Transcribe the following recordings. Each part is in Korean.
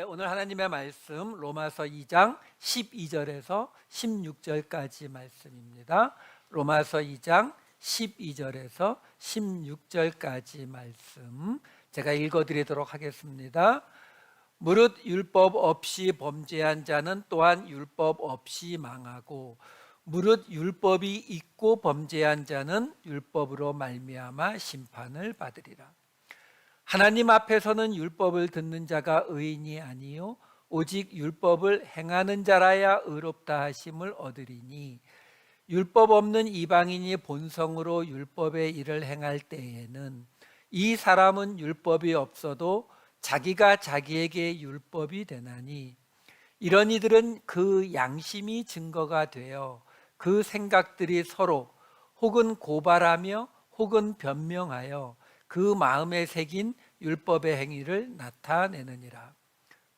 오늘 하나님의 말씀 로마서 2장 12절에서 16절까지 말씀입니다. 로마서 2장 12절에서 16절까지 말씀 제가 읽어드리도록 하겠습니다. 무릇 율법 없이 범죄한 자는 또한 율법 없이 망하고 무릇 율법이 있고 범죄한 자는 율법으로 말미암아 심판을 받으리라. 하나님 앞에서는 율법을 듣는 자가 의인이 아니요 오직 율법을 행하는 자라야 의롭다 하심을 얻으리니 율법 없는 이방인이 본성으로 율법의 일을 행할 때에는 이 사람은 율법이 없어도 자기가 자기에게 율법이 되나니 이런 이들은 그 양심이 증거가 되어 그 생각들이 서로 혹은 고발하며 혹은 변명하여 그 마음에 새긴 율법의 행위를 나타내느니라.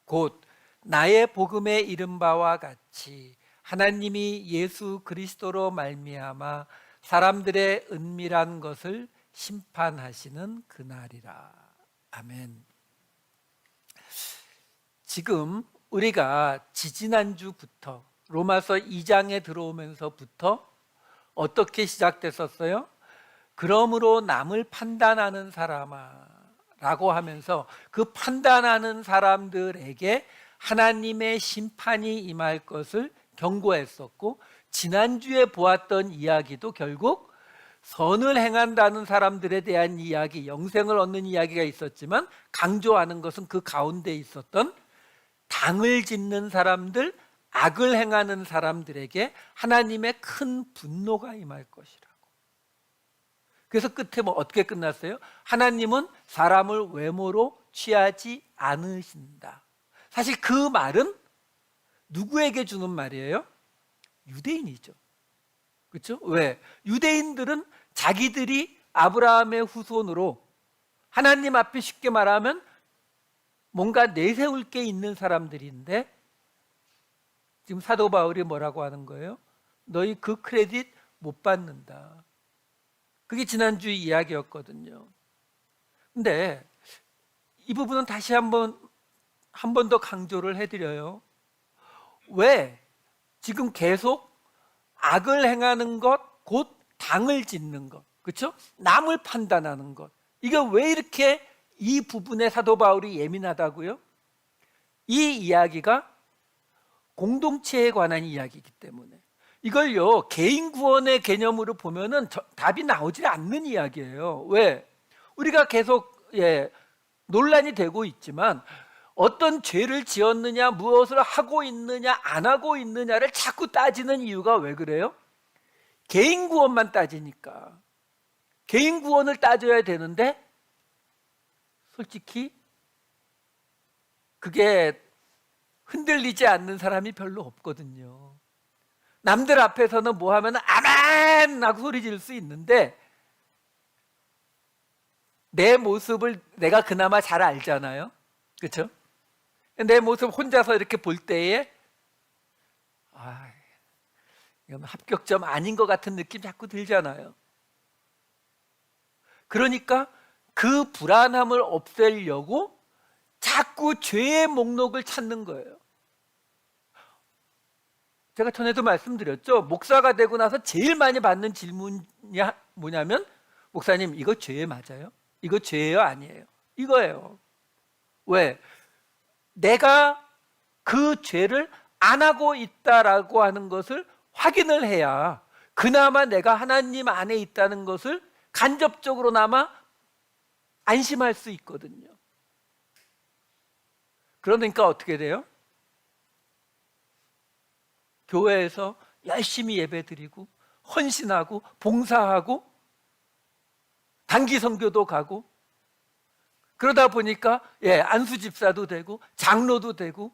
곧 나의 복음에 이른 바와 같이 하나님이 예수 그리스도로 말미암아 사람들의 은밀한 것을 심판하시는 그날이라. 아멘. 지금 우리가 지지난주부터 로마서 2장에 들어오면서부터 어떻게 시작됐었어요? 그러므로 남을 판단하는 사람아 라고 하면서 그 판단하는 사람들에게 하나님의 심판이 임할 것을 경고했었고, 지난주에 보았던 이야기도 결국 선을 행한다는 사람들에 대한 이야기, 영생을 얻는 이야기가 있었지만 강조하는 것은 그 가운데 있었던 당을 짓는 사람들, 악을 행하는 사람들에게 하나님의 큰 분노가 임할 것이라. 그래서 끝에 어떻게 끝났어요? 하나님은 사람을 외모로 취하지 않으신다. 사실 그 말은 누구에게 주는 말이에요? 유대인이죠. 그렇죠? 왜? 유대인들은 자기들이 아브라함의 후손으로 하나님 앞에 쉽게 말하면 뭔가 내세울 게 있는 사람들인데, 지금 사도 바울이 뭐라고 하는 거예요? 너희 그 크레딧 못 받는다. 그게 지난주 이야기였거든요. 근데 이 부분은 다시 한 번 더 강조를 해드려요. 왜 지금 계속 악을 행하는 것, 곧 당을 짓는 것, 그렇죠? 남을 판단하는 것, 이게 왜 이렇게 이 부분에 사도 바울이 예민하다고요? 이 이야기가 공동체에 관한 이야기이기 때문에. 이걸요, 개인 구원의 개념으로 보면은 답이 나오지 않는 이야기예요. 왜? 우리가 계속 논란이 되고 있지만 어떤 죄를 지었느냐, 무엇을 하고 있느냐, 안 하고 있느냐를 자꾸 따지는 이유가 왜 그래요? 개인 구원만 따지니까. 개인 구원을 따져야 되는데 솔직히 그게 흔들리지 않는 사람이 별로 없거든요. 남들 앞에서는 뭐 하면 아멘 하고 소리 지를 수 있는데 내 모습을 내가 그나마 잘 알잖아요. 그렇죠? 내 모습 혼자서 이렇게 볼 때에 이건 합격점 아닌 것 같은 느낌 자꾸 들잖아요. 그러니까 그 불안함을 없애려고 자꾸 죄의 목록을 찾는 거예요. 제가 전에도 말씀드렸죠. 목사가 되고 나서 제일 많이 받는 질문이 뭐냐면, 목사님 이거 죄 맞아요? 이거 죄예요? 아니에요? 이거예요. 왜? 내가 그 죄를 안 하고 있다라고 하는 것을 확인을 해야 그나마 내가 하나님 안에 있다는 것을 간접적으로나마 안심할 수 있거든요. 그러니까 어떻게 돼요? 교회에서 열심히 예배드리고 헌신하고 봉사하고 단기 선교도 가고 그러다 보니까 안수 집사도 되고 장로도 되고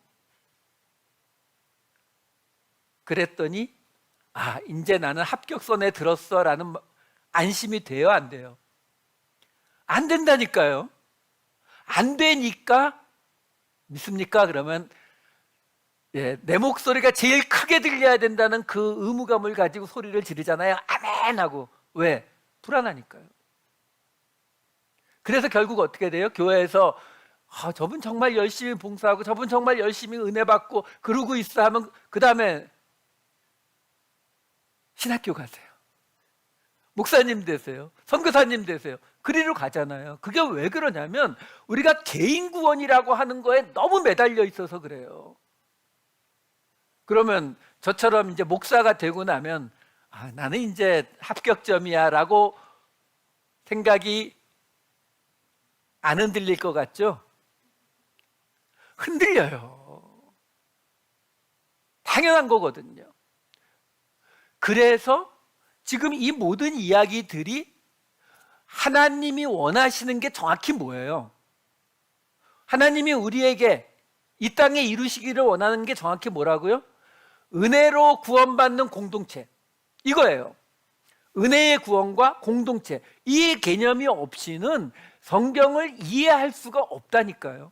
그랬더니 이제 나는 합격선에 들었어라는 안심이 돼요, 안 돼요? 안 된다니까요. 안 되니까 믿습니까? 그러면 내 목소리가 제일 크게 들려야 된다는 그 의무감을 가지고 소리를 지르잖아요. 아멘 하고. 왜? 불안하니까요. 그래서 결국 어떻게 돼요? 교회에서 저분 정말 열심히 봉사하고 저분 정말 열심히 은혜 받고 그러고 있어 하면 그 다음에 신학교 가세요. 목사님 되세요. 선교사님 되세요. 그리로 가잖아요. 그게 왜 그러냐면 우리가 개인 구원이라고 하는 거에 너무 매달려 있어서 그래요. 그러면 저처럼 이제 목사가 되고 나면 나는 이제 합격점이야 라고 생각이 안 흔들릴 것 같죠? 흔들려요. 당연한 거거든요. 그래서 지금 이 모든 이야기들이 하나님이 원하시는 게 정확히 뭐예요? 하나님이 우리에게 이 땅에 이루시기를 원하는 게 정확히 뭐라고요? 은혜로 구원받는 공동체, 이거예요. 은혜의 구원과 공동체, 이 개념이 없이는 성경을 이해할 수가 없다니까요.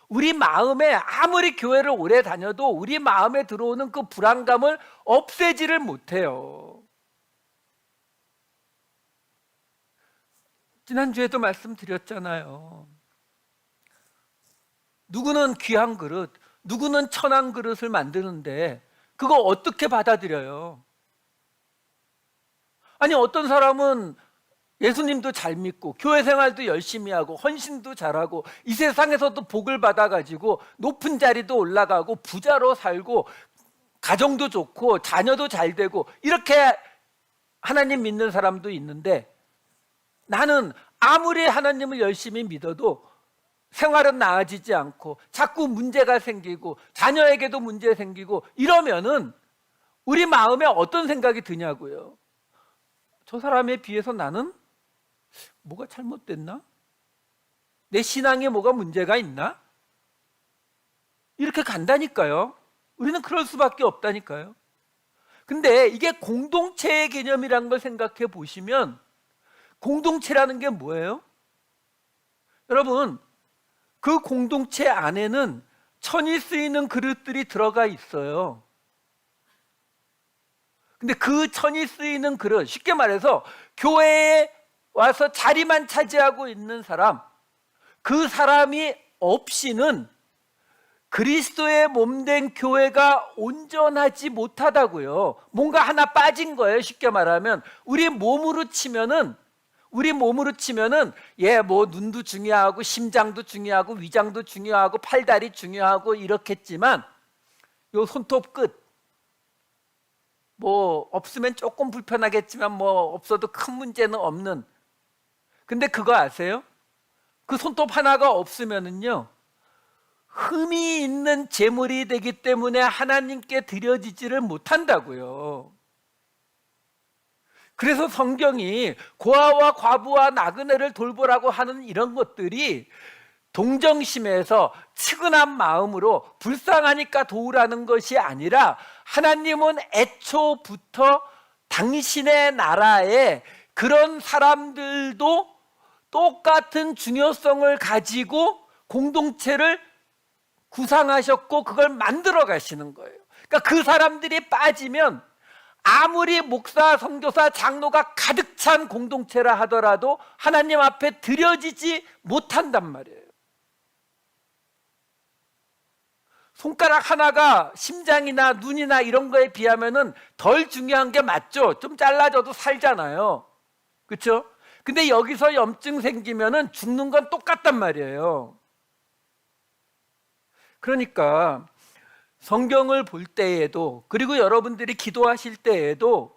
우리 마음에 아무리 교회를 오래 다녀도 우리 마음에 들어오는 그 불안감을 없애지를 못해요. 지난주에도 말씀드렸잖아요. 누구는 귀한 그릇, 누구는 천한 그릇을 만드는데 그거 어떻게 받아들여요? 아니, 어떤 사람은 예수님도 잘 믿고 교회 생활도 열심히 하고 헌신도 잘하고 이 세상에서도 복을 받아가지고 높은 자리도 올라가고 부자로 살고 가정도 좋고 자녀도 잘 되고 이렇게 하나님 믿는 사람도 있는데, 나는 아무리 하나님을 열심히 믿어도 생활은 나아지지 않고 자꾸 문제가 생기고 자녀에게도 문제 생기고 이러면은 우리 마음에 어떤 생각이 드냐고요? 저 사람에 비해서 나는 뭐가 잘못됐나? 내 신앙에 뭐가 문제가 있나? 이렇게 간다니까요. 우리는 그럴 수밖에 없다니까요. 근데 이게 공동체의 개념이란 걸 생각해 보시면, 공동체라는 게 뭐예요? 여러분, 그 공동체 안에는 천이 쓰이는 그릇들이 들어가 있어요. 근데 그 천이 쓰이는 그릇, 쉽게 말해서 교회에 와서 자리만 차지하고 있는 사람, 그 사람이 없이는 그리스도의 몸된 교회가 온전하지 못하다고요. 뭔가 하나 빠진 거예요. 쉽게 말하면 우리 몸으로 치면은 뭐 눈도 중요하고 심장도 중요하고 위장도 중요하고 팔다리 중요하고 이렇겠지만 요 손톱 끝 뭐 없으면 조금 불편하겠지만 뭐 없어도 큰 문제는 없는. 근데 그거 아세요? 그 손톱 하나가 없으면은요, 흠이 있는 제물이 되기 때문에 하나님께 드려지지를 못한다고요. 그래서 성경이 고아와 과부와 나그네를 돌보라고 하는 이런 것들이 동정심에서 측은한 마음으로 불쌍하니까 도우라는 것이 아니라, 하나님은 애초부터 당신의 나라에 그런 사람들도 똑같은 중요성을 가지고 공동체를 구상하셨고 그걸 만들어 가시는 거예요. 그러니까 그 사람들이 빠지면 아무리 목사, 선교사, 장로가 가득 찬 공동체라 하더라도 하나님 앞에 드려지지 못한단 말이에요. 손가락 하나가 심장이나 눈이나 이런 거에 비하면은 덜 중요한 게 맞죠. 좀 잘라져도 살잖아요. 그렇죠? 근데 여기서 염증 생기면은 죽는 건 똑같단 말이에요. 그러니까 성경을 볼 때에도, 그리고 여러분들이 기도하실 때에도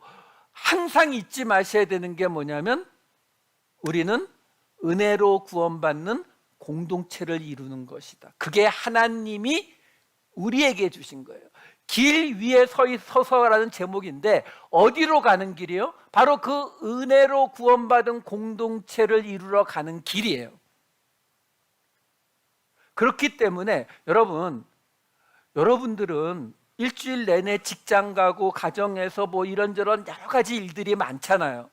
항상 잊지 마셔야 되는 게 뭐냐면, 우리는 은혜로 구원받는 공동체를 이루는 것이다. 그게 하나님이 우리에게 주신 거예요. 길 위에 서서라는 제목인데 어디로 가는 길이요? 바로 그 은혜로 구원받은 공동체를 이루러 가는 길이에요. 그렇기 때문에 여러분들은 일주일 내내 직장 가고 가정에서 뭐 이런저런 여러 가지 일들이 많잖아요.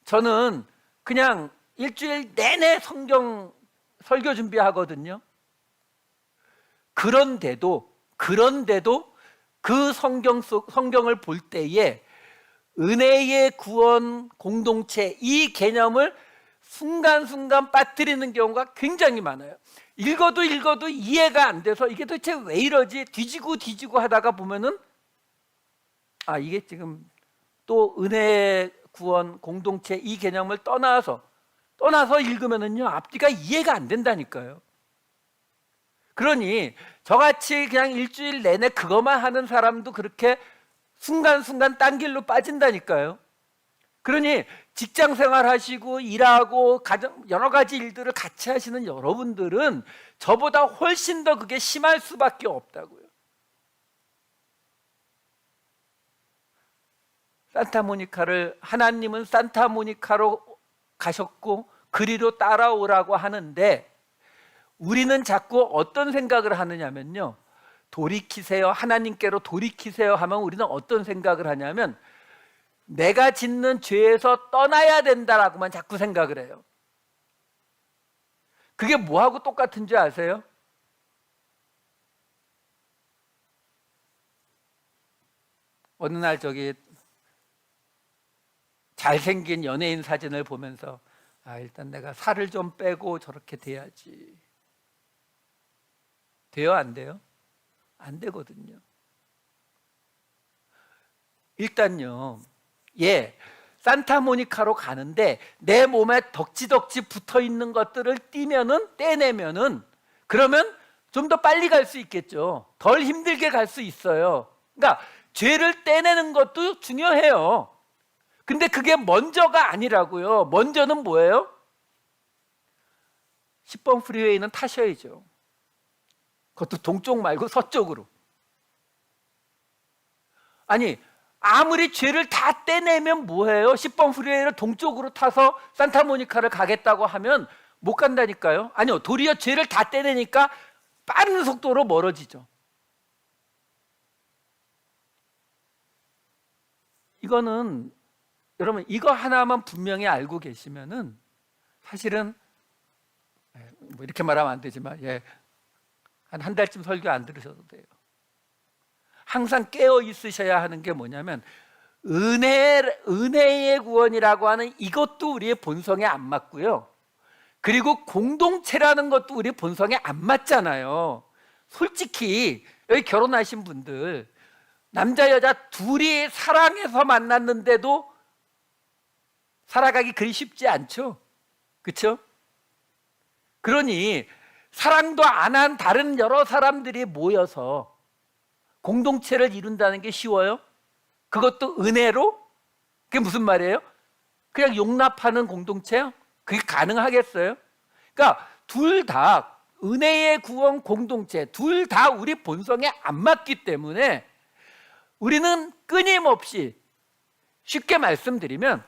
저는 그냥 일주일 내내 성경 설교 준비하거든요. 그런데도 그 성경을 볼 때에 은혜의 구원 공동체, 이 개념을 순간순간 빠뜨리는 경우가 굉장히 많아요. 읽어도 이해가 안 돼서 이게 도대체 왜 이러지? 뒤지고 하다가 보면은 이게 지금 또 은혜 구원 공동체 이 개념을 떠나서 읽으면은요 앞뒤가 이해가 안 된다니까요. 그러니 저같이 그냥 일주일 내내 그것만 하는 사람도 그렇게 순간순간 딴 길로 빠진다니까요. 그러니 직장 생활 하시고 일하고 가정 여러 가지 일들을 같이 하시는 여러분들은 저보다 훨씬 더 그게 심할 수밖에 없다고요. 산타모니카를 하나님은 산타모니카로 가셨고 그리로 따라오라고 하는데 우리는 자꾸 어떤 생각을 하느냐면요, 돌이키세요, 하나님께로 돌이키세요 하면 우리는 어떤 생각을 하냐면 내가 짓는 죄에서 떠나야 된다라고만 자꾸 생각을 해요. 그게 뭐하고 똑같은 줄 아세요? 어느 날 잘생긴 연예인 사진을 보면서 일단 내가 살을 좀 빼고 저렇게 돼야지. 돼요? 안 돼요? 안 되거든요. 일단요, 산타모니카로 가는데 내 몸에 덕지덕지 붙어있는 것들을 떼내면은 그러면 좀 더 빨리 갈 수 있겠죠. 덜 힘들게 갈 수 있어요. 그러니까 죄를 떼내는 것도 중요해요. 근데 그게 먼저가 아니라고요. 먼저는 뭐예요? 10번 프리웨이는 타셔야죠. 그것도 동쪽 말고 서쪽으로. 아무리 죄를 다 떼내면 뭐해요? 10번 프리웨이를 동쪽으로 타서 산타모니카를 가겠다고 하면 못 간다니까요. 아니요, 도리어 죄를 다 떼내니까 빠른 속도로 멀어지죠. 이거는 여러분 이거 하나만 분명히 알고 계시면은 사실은 뭐 이렇게 말하면 안 되지만 한 달쯤 설교 안 들으셔도 돼요. 항상 깨어 있으셔야 하는 게 뭐냐면 은혜의 구원이라고 하는 이것도 우리의 본성에 안 맞고요. 그리고 공동체라는 것도 우리 본성에 안 맞잖아요. 솔직히 여기 결혼하신 분들 남자 여자 둘이 사랑해서 만났는데도 살아가기 그리 쉽지 않죠. 그렇죠? 그러니 사랑도 안 한 다른 여러 사람들이 모여서 공동체를 이룬다는 게 쉬워요? 그것도 은혜로? 그게 무슨 말이에요? 그냥 용납하는 공동체요? 그게 가능하겠어요? 그러니까 둘 다 은혜의 구원 공동체 둘 다 우리 본성에 안 맞기 때문에 우리는 끊임없이, 쉽게 말씀드리면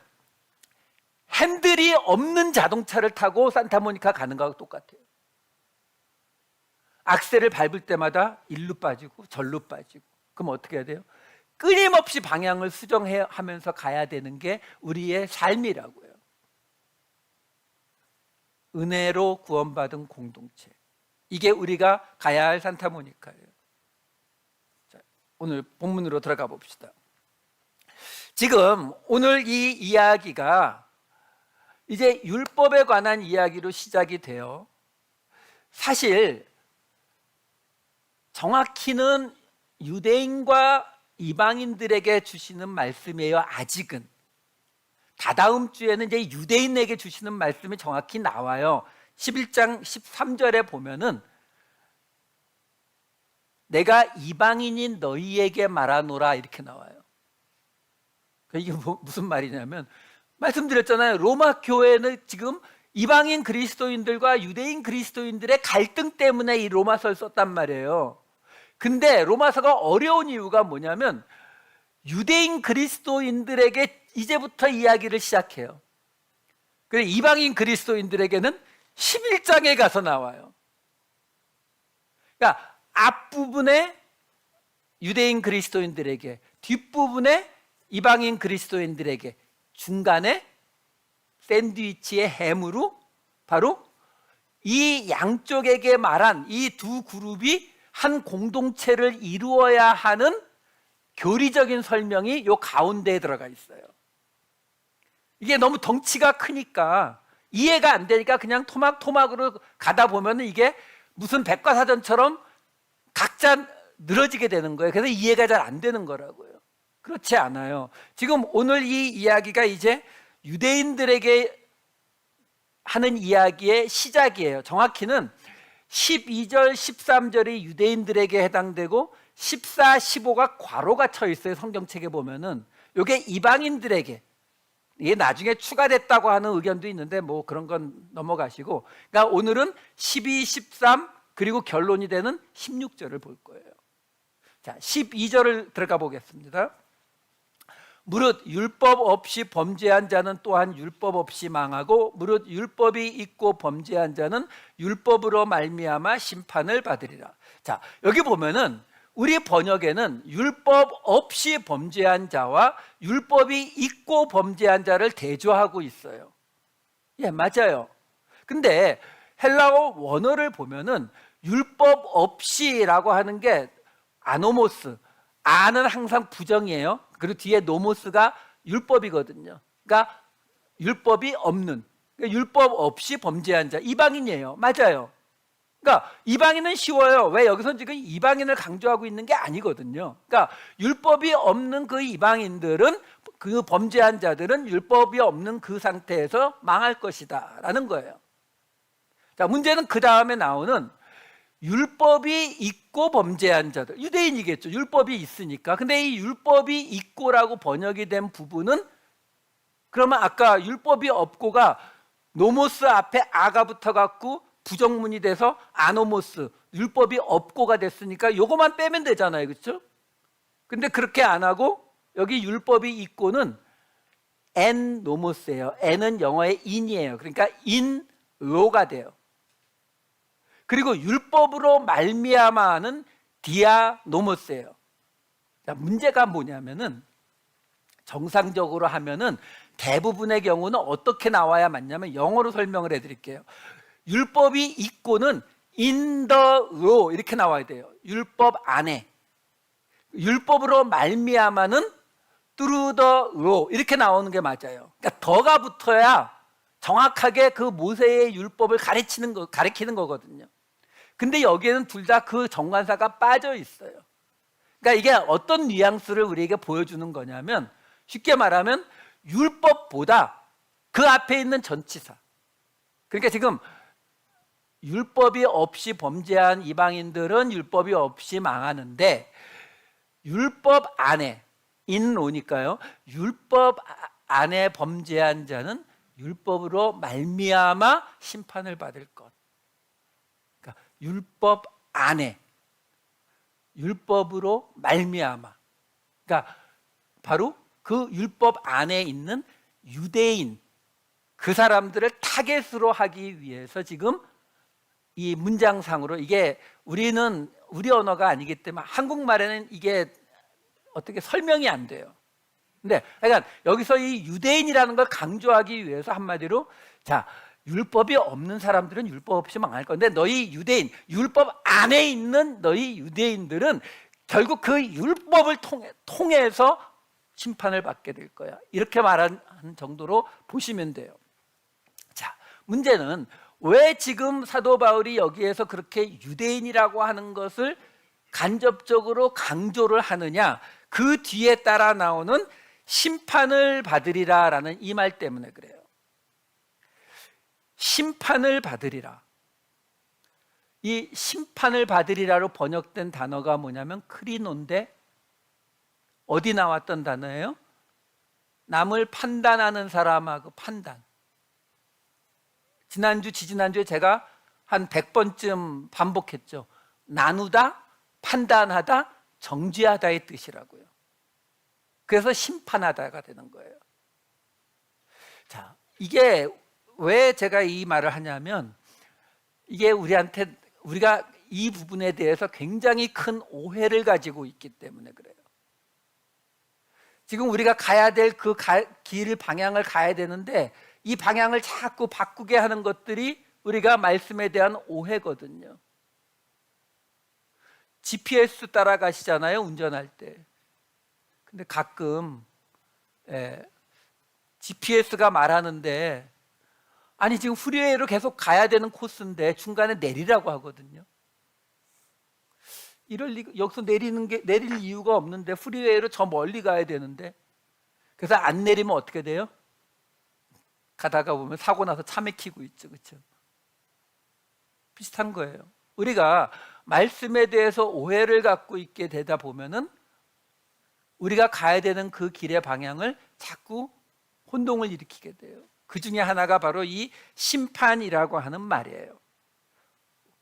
핸들이 없는 자동차를 타고 산타모니카 가는 거하고 똑같아요. 악셀을 밟을 때마다 일로 빠지고 절로 빠지고. 그럼 어떻게 해야 돼요? 끊임없이 방향을 수정하면서 가야 되는 게 우리의 삶이라고요. 은혜로 구원받은 공동체, 이게 우리가 가야 할 산타모니카예요. 자, 오늘 본문으로 들어가 봅시다. 지금 오늘 이 이야기가 이제 율법에 관한 이야기로 시작이 돼요. 사실 정확히는 유대인과 이방인들에게 주시는 말씀이에요. 아직은. 다다음 주에는 이제 유대인에게 주시는 말씀이 정확히 나와요. 11장 13절에 보면은 내가 이방인인 너희에게 말하노라 이렇게 나와요. 이게 무슨 말이냐면, 말씀드렸잖아요. 로마 교회는 지금 이방인 그리스도인들과 유대인 그리스도인들의 갈등 때문에 이 로마서를 썼단 말이에요. 근데 로마서가 어려운 이유가 뭐냐면 유대인 그리스도인들에게 이제부터 이야기를 시작해요. 그래서 이방인 그리스도인들에게는 11장에 가서 나와요. 그러니까 앞부분에 유대인 그리스도인들에게, 뒷부분에 이방인 그리스도인들에게, 중간에 샌드위치의 햄으로 바로 이 양쪽에게 말한 이 두 그룹이 한 공동체를 이루어야 하는 교리적인 설명이 요 가운데에 들어가 있어요. 이게 너무 덩치가 크니까 이해가 안 되니까 그냥 토막토막으로 가다 보면 이게 무슨 백과사전처럼 각자 늘어지게 되는 거예요. 그래서 이해가 잘 안 되는 거라고요. 그렇지 않아요. 지금 오늘 이 이야기가 이제 유대인들에게 하는 이야기의 시작이에요. 정확히는 12절, 13절이 유대인들에게 해당되고 14, 15가 괄호가 쳐 있어요. 성경책에 보면은 이게 이방인들에게, 이게 나중에 추가됐다고 하는 의견도 있는데 뭐 그런 건 넘어가시고, 그러니까 오늘은 12, 13 그리고 결론이 되는 16절을 볼 거예요. 자, 12절을 들어가 보겠습니다. 무릇 율법 없이 범죄한 자는 또한 율법 없이 망하고 무릇 율법이 있고 범죄한 자는 율법으로 말미암아 심판을 받으리라. 자, 여기 보면은 우리 번역에는 율법 없이 범죄한 자와 율법이 있고 범죄한 자를 대조하고 있어요. 예, 맞아요. 근데 헬라어 원어를 보면은 율법 없이라고 하는 게 아노모스, 아는 항상 부정이에요. 그리고 뒤에 노모스가 율법이거든요. 그러니까 율법이 없는, 그러니까 율법 없이 범죄한 자, 이방인이에요. 맞아요. 그러니까 이방인은 쉬워요. 왜? 여기서 지금 이방인을 강조하고 있는 게 아니거든요. 그러니까 율법이 없는 그 이방인들은, 그 범죄한 자들은 율법이 없는 그 상태에서 망할 것이다 라는 거예요. 자, 문제는 그 다음에 나오는 율법이 있고 범죄한 자들, 유대인이겠죠. 율법이 있으니까. 근데 이 율법이 있고라고 번역이 된 부분은, 그러면 아까 율법이 없고가 노모스 앞에 아가 붙어갖고 부정문이 돼서 아노모스, 율법이 없고가 됐으니까 요거만 빼면 되잖아요. 그렇죠? 근데 그렇게 안 하고 여기 율법이 있고는 엔 노모스예요. 엔은 영어의 인이에요. 그러니까 인 로가 돼요. 그리고 율법으로 말미암아는 디아노모스예요. 자, 문제가 뭐냐면은 정상적으로 하면은 대부분의 경우는 어떻게 나와야 맞냐면 영어로 설명을 해드릴게요. 율법이 있고는 in the law 이렇게 나와야 돼요. 율법 안에. 율법으로 말미암아는 through the law 이렇게 나오는 게 맞아요. 그러니까 더가 붙어야 정확하게 그 모세의 율법을 가리키는 거거든요. 근데 여기에는 둘 다 그 정관사가 빠져 있어요. 그러니까 이게 어떤 뉘앙스를 우리에게 보여주는 거냐면, 쉽게 말하면 율법보다 그 앞에 있는 전치사. 그러니까 지금 율법이 없이 범죄한 이방인들은 율법이 없이 망하는데, 율법 안에 인로니까요. 율법 안에 범죄한 자는 율법으로 말미암아 심판을 받을 것. 그러니까 율법 안에, 율법으로 말미암아. 그러니까 바로 그 율법 안에 있는 유대인, 그 사람들을 타겟으로 하기 위해서 지금 이 문장상으로, 이게 우리는 우리 언어가 아니기 때문에 한국말에는 이게 어떻게 설명이 안 돼요. 근데 그러니까 여기서 이 유대인이라는 걸 강조하기 위해서 한마디로, 자, 율법이 없는 사람들은 율법 없이 망할 건데 너희 유대인, 율법 안에 있는 너희 유대인들은 결국 그 율법을 통해서 심판을 받게 될 거야. 이렇게 말한 정도로 보시면 돼요. 자, 문제는 왜 지금 사도 바울이 여기에서 그렇게 유대인이라고 하는 것을 간접적으로 강조를 하느냐? 그 뒤에 따라 나오는 심판을 받으리라 라는 이 말 때문에 그래요. 심판을 받으리라. 이 심판을 받으리라로 번역된 단어가 뭐냐면 크리노인데, 어디 나왔던 단어예요? 남을 판단하는 사람하고 판단. 지난주, 지지난주에 제가 한 100번쯤 반복했죠. 나누다, 판단하다, 정죄하다의 뜻이라고요. 그래서 심판하다가 되는 거예요. 자, 이게 왜 제가 이 말을 하냐면, 이게 우리가 이 부분에 대해서 굉장히 큰 오해를 가지고 있기 때문에 그래요. 지금 우리가 가야 될 그 방향을 가야 되는데 이 방향을 자꾸 바꾸게 하는 것들이 우리가 말씀에 대한 오해거든요. GPS 따라가시잖아요, 운전할 때. 근데 가끔 GPS가 말하는데 아니 지금 프리웨이로 계속 가야 되는 코스인데 중간에 내리라고 하거든요. 여기서 내릴 이유가 없는데 프리웨이로 저 멀리 가야 되는데, 그래서 안 내리면 어떻게 돼요? 가다가 보면 사고 나서 차 막히고 있죠. 그렇죠? 비슷한 거예요. 우리가 말씀에 대해서 오해를 갖고 있게 되다 보면은 우리가 가야 되는 그 길의 방향을 자꾸 혼동을 일으키게 돼요. 그 중에 하나가 바로 이 심판이라고 하는 말이에요.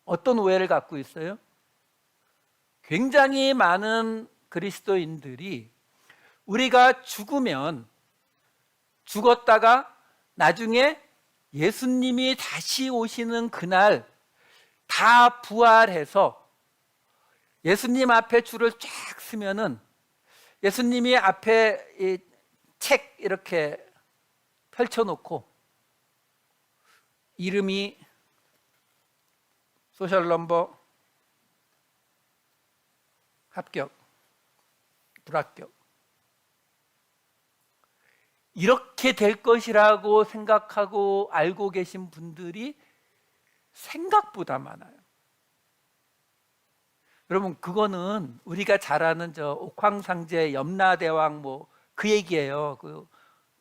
어떤 오해를 갖고 있어요? 굉장히 많은 그리스도인들이 우리가 죽었다가 나중에 예수님이 다시 오시는 그날 다 부활해서 예수님 앞에 줄을 쫙 서면은 예수님이 앞에 이 책 이렇게 펼쳐놓고 이름이 소셜 넘버 합격, 불합격 이렇게 될 것이라고 생각하고 알고 계신 분들이 생각보다 많아요. 여러분, 그거는 우리가 잘 아는 저 옥황상제 염라대왕 뭐 그 얘기예요. 그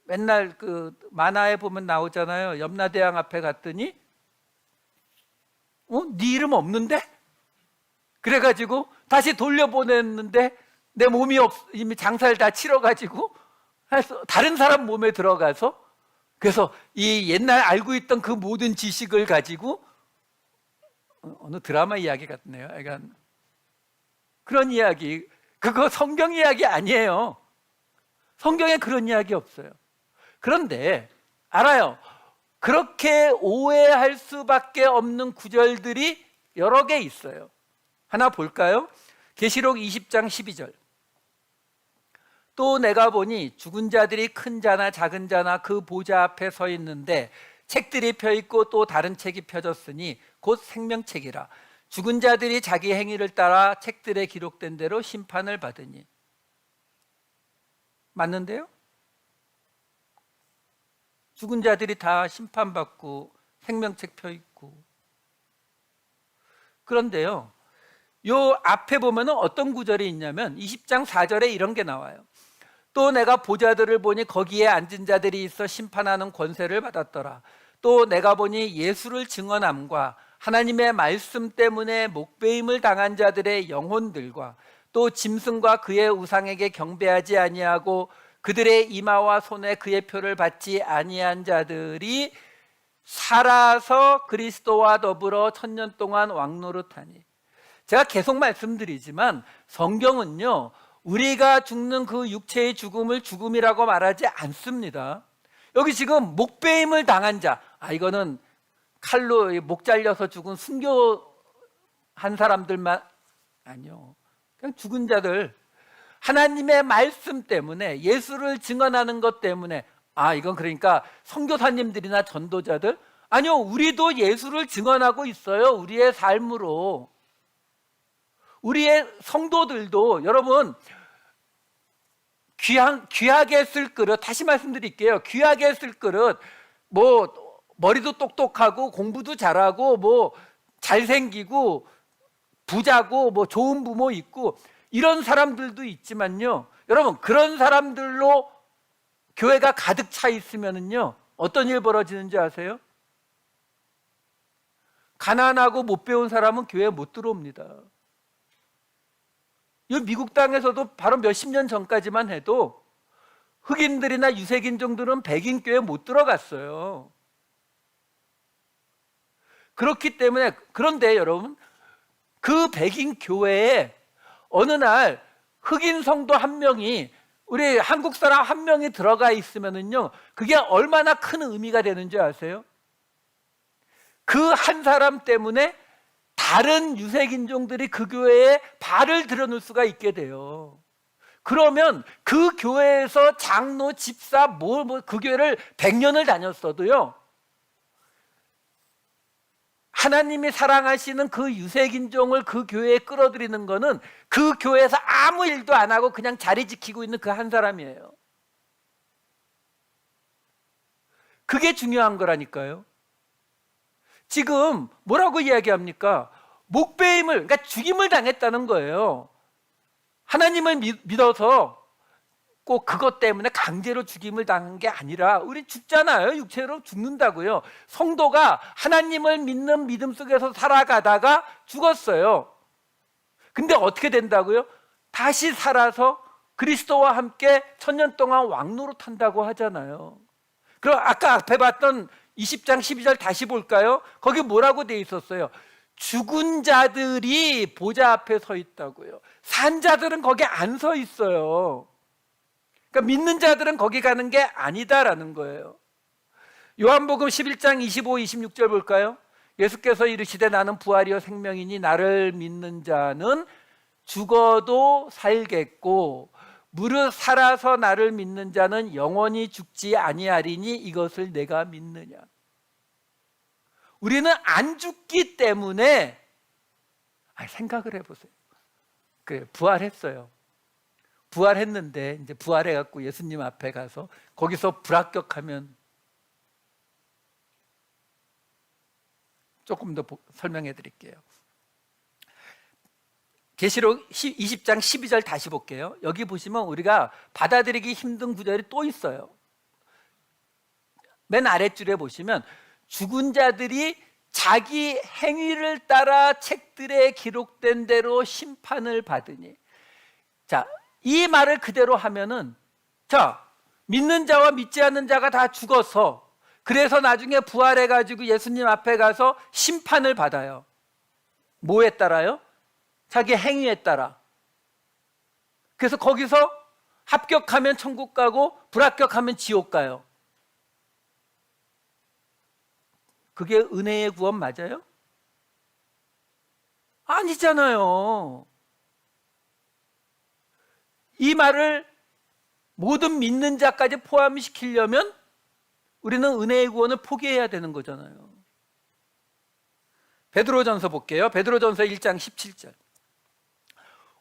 맨날 그 만화에 보면 나오잖아요. 염라대왕 앞에 갔더니 네 이름 없는데? 그래가지고 다시 돌려보냈는데 내 몸이 이미 장사를 다 치러가지고 다른 사람 몸에 들어가서, 그래서 이 옛날 알고 있던 그 모든 지식을 가지고 어느 드라마 이야기 같네요. 약간 그런 이야기, 그거 성경 이야기 아니에요. 성경에 그런 이야기 없어요. 그런데 알아요. 그렇게 오해할 수밖에 없는 구절들이 여러 개 있어요. 하나 볼까요? 계시록 20장 12절. 또 내가 보니 죽은 자들이 큰 자나 작은 자나 그 보좌 앞에 서 있는데 책들이 펴 있고 또 다른 책이 펴졌으니 곧 생명책이라. 죽은 자들이 자기 행위를 따라 책들에 기록된 대로 심판을 받으니. 맞는데요? 죽은 자들이 다 심판받고 생명책 펴 있고. 그런데요, 요 앞에 보면은 어떤 구절이 있냐면 20장 4절에 이런 게 나와요. 또 내가 보좌들을 보니 거기에 앉은 자들이 있어 심판하는 권세를 받았더라. 또 내가 보니 예수를 증언함과 하나님의 말씀 때문에 목배임을 당한 자들의 영혼들과 또 짐승과 그의 우상에게 경배하지 아니하고 그들의 이마와 손에 그의 표를 받지 아니한 자들이 살아서 그리스도와 더불어 천년 동안 왕노릇하니. 제가 계속 말씀드리지만 성경은요, 우리가 죽는 그 육체의 죽음을 죽음이라고 말하지 않습니다. 여기 지금 목배임을 당한 자, 이거는 칼로 목 잘려서 죽은 순교한 사람들만, 아니요, 그냥 죽은 자들, 하나님의 말씀 때문에, 예수를 증언하는 것 때문에. 이건 그러니까 선교사님들이나 전도자들, 아니요, 우리도 예수를 증언하고 있어요. 우리의 삶으로. 우리의 성도들도, 여러분, 귀하게 쓸 그릇, 다시 말씀드릴게요. 귀하게 쓸 그릇, 뭐 머리도 똑똑하고 공부도 잘하고 뭐 잘생기고 부자고 뭐 좋은 부모 있고 이런 사람들도 있지만요, 여러분, 그런 사람들로 교회가 가득 차 있으면은요 어떤 일 벌어지는지 아세요? 가난하고 못 배운 사람은 교회에 못 들어옵니다. 이 미국 땅에서도 바로 몇십 년 전까지만 해도 흑인들이나 유색인종들은 백인 교회에 못 들어갔어요. 그렇기 때문에, 그런데 여러분, 그 백인 교회에 어느 날 흑인 성도 한 명이, 우리 한국 사람 한 명이 들어가 있으면은요, 그게 얼마나 큰 의미가 되는지 아세요? 그 한 사람 때문에 다른 유색인종들이 그 교회에 발을 들여놓을 수가 있게 돼요. 그러면 그 교회에서 장로, 집사, 그 교회를 100년을 다녔어도요, 하나님이 사랑하시는 그 유색인종을 그 교회에 끌어들이는 거는 그 교회에서 아무 일도 안 하고 그냥 자리 지키고 있는 그 한 사람이에요. 그게 중요한 거라니까요. 지금 뭐라고 이야기합니까? 목배임을, 그러니까 죽임을 당했다는 거예요. 하나님을 믿어서 꼭 그것 때문에 강제로 죽임을 당한 게 아니라, 우리 죽잖아요. 육체로 죽는다고요. 성도가 하나님을 믿는 믿음 속에서 살아가다가 죽었어요. 근데 어떻게 된다고요? 다시 살아서 그리스도와 함께 천년 동안 왕노릇한다고 하잖아요. 그럼 아까 앞에 봤던 20장 12절 다시 볼까요? 거기 뭐라고 돼 있었어요? 죽은 자들이 보좌 앞에 서 있다고요. 산 자들은 거기 안 서 있어요. 그러니까 믿는 자들은 거기 가는 게 아니다라는 거예요. 요한복음 11장 25, 26절 볼까요? 예수께서 이르시되 나는 부활이요 생명이니 나를 믿는 자는 죽어도 살겠고 무릇 살아서 나를 믿는 자는 영원히 죽지 아니하리니 이것을 내가 믿느냐. 우리는 안 죽기 때문에, 생각을 해보세요. 그래, 부활했어요. 부활했는데 이제 부활해갖고 예수님 앞에 가서 거기서 불합격하면, 조금 더 설명해 드릴게요. 계시록 20장 12절 다시 볼게요. 여기 보시면 우리가 받아들이기 힘든 구절이 또 있어요. 맨 아랫줄에 보시면 죽은 자들이 자기 행위를 따라 책들에 기록된 대로 심판을 받으니. 자, 이 말을 그대로 하면은, 자, 믿는 자와 믿지 않는 자가 다 죽어서 그래서 나중에 부활해가지고 예수님 앞에 가서 심판을 받아요. 뭐에 따라요? 자기 행위에 따라. 그래서 거기서 합격하면 천국 가고 불합격하면 지옥 가요. 그게 은혜의 구원 맞아요? 아니잖아요. 이 말을 모든 믿는 자까지 포함시키려면 우리는 은혜의 구원을 포기해야 되는 거잖아요. 베드로전서 볼게요. 베드로전서 1장 17절.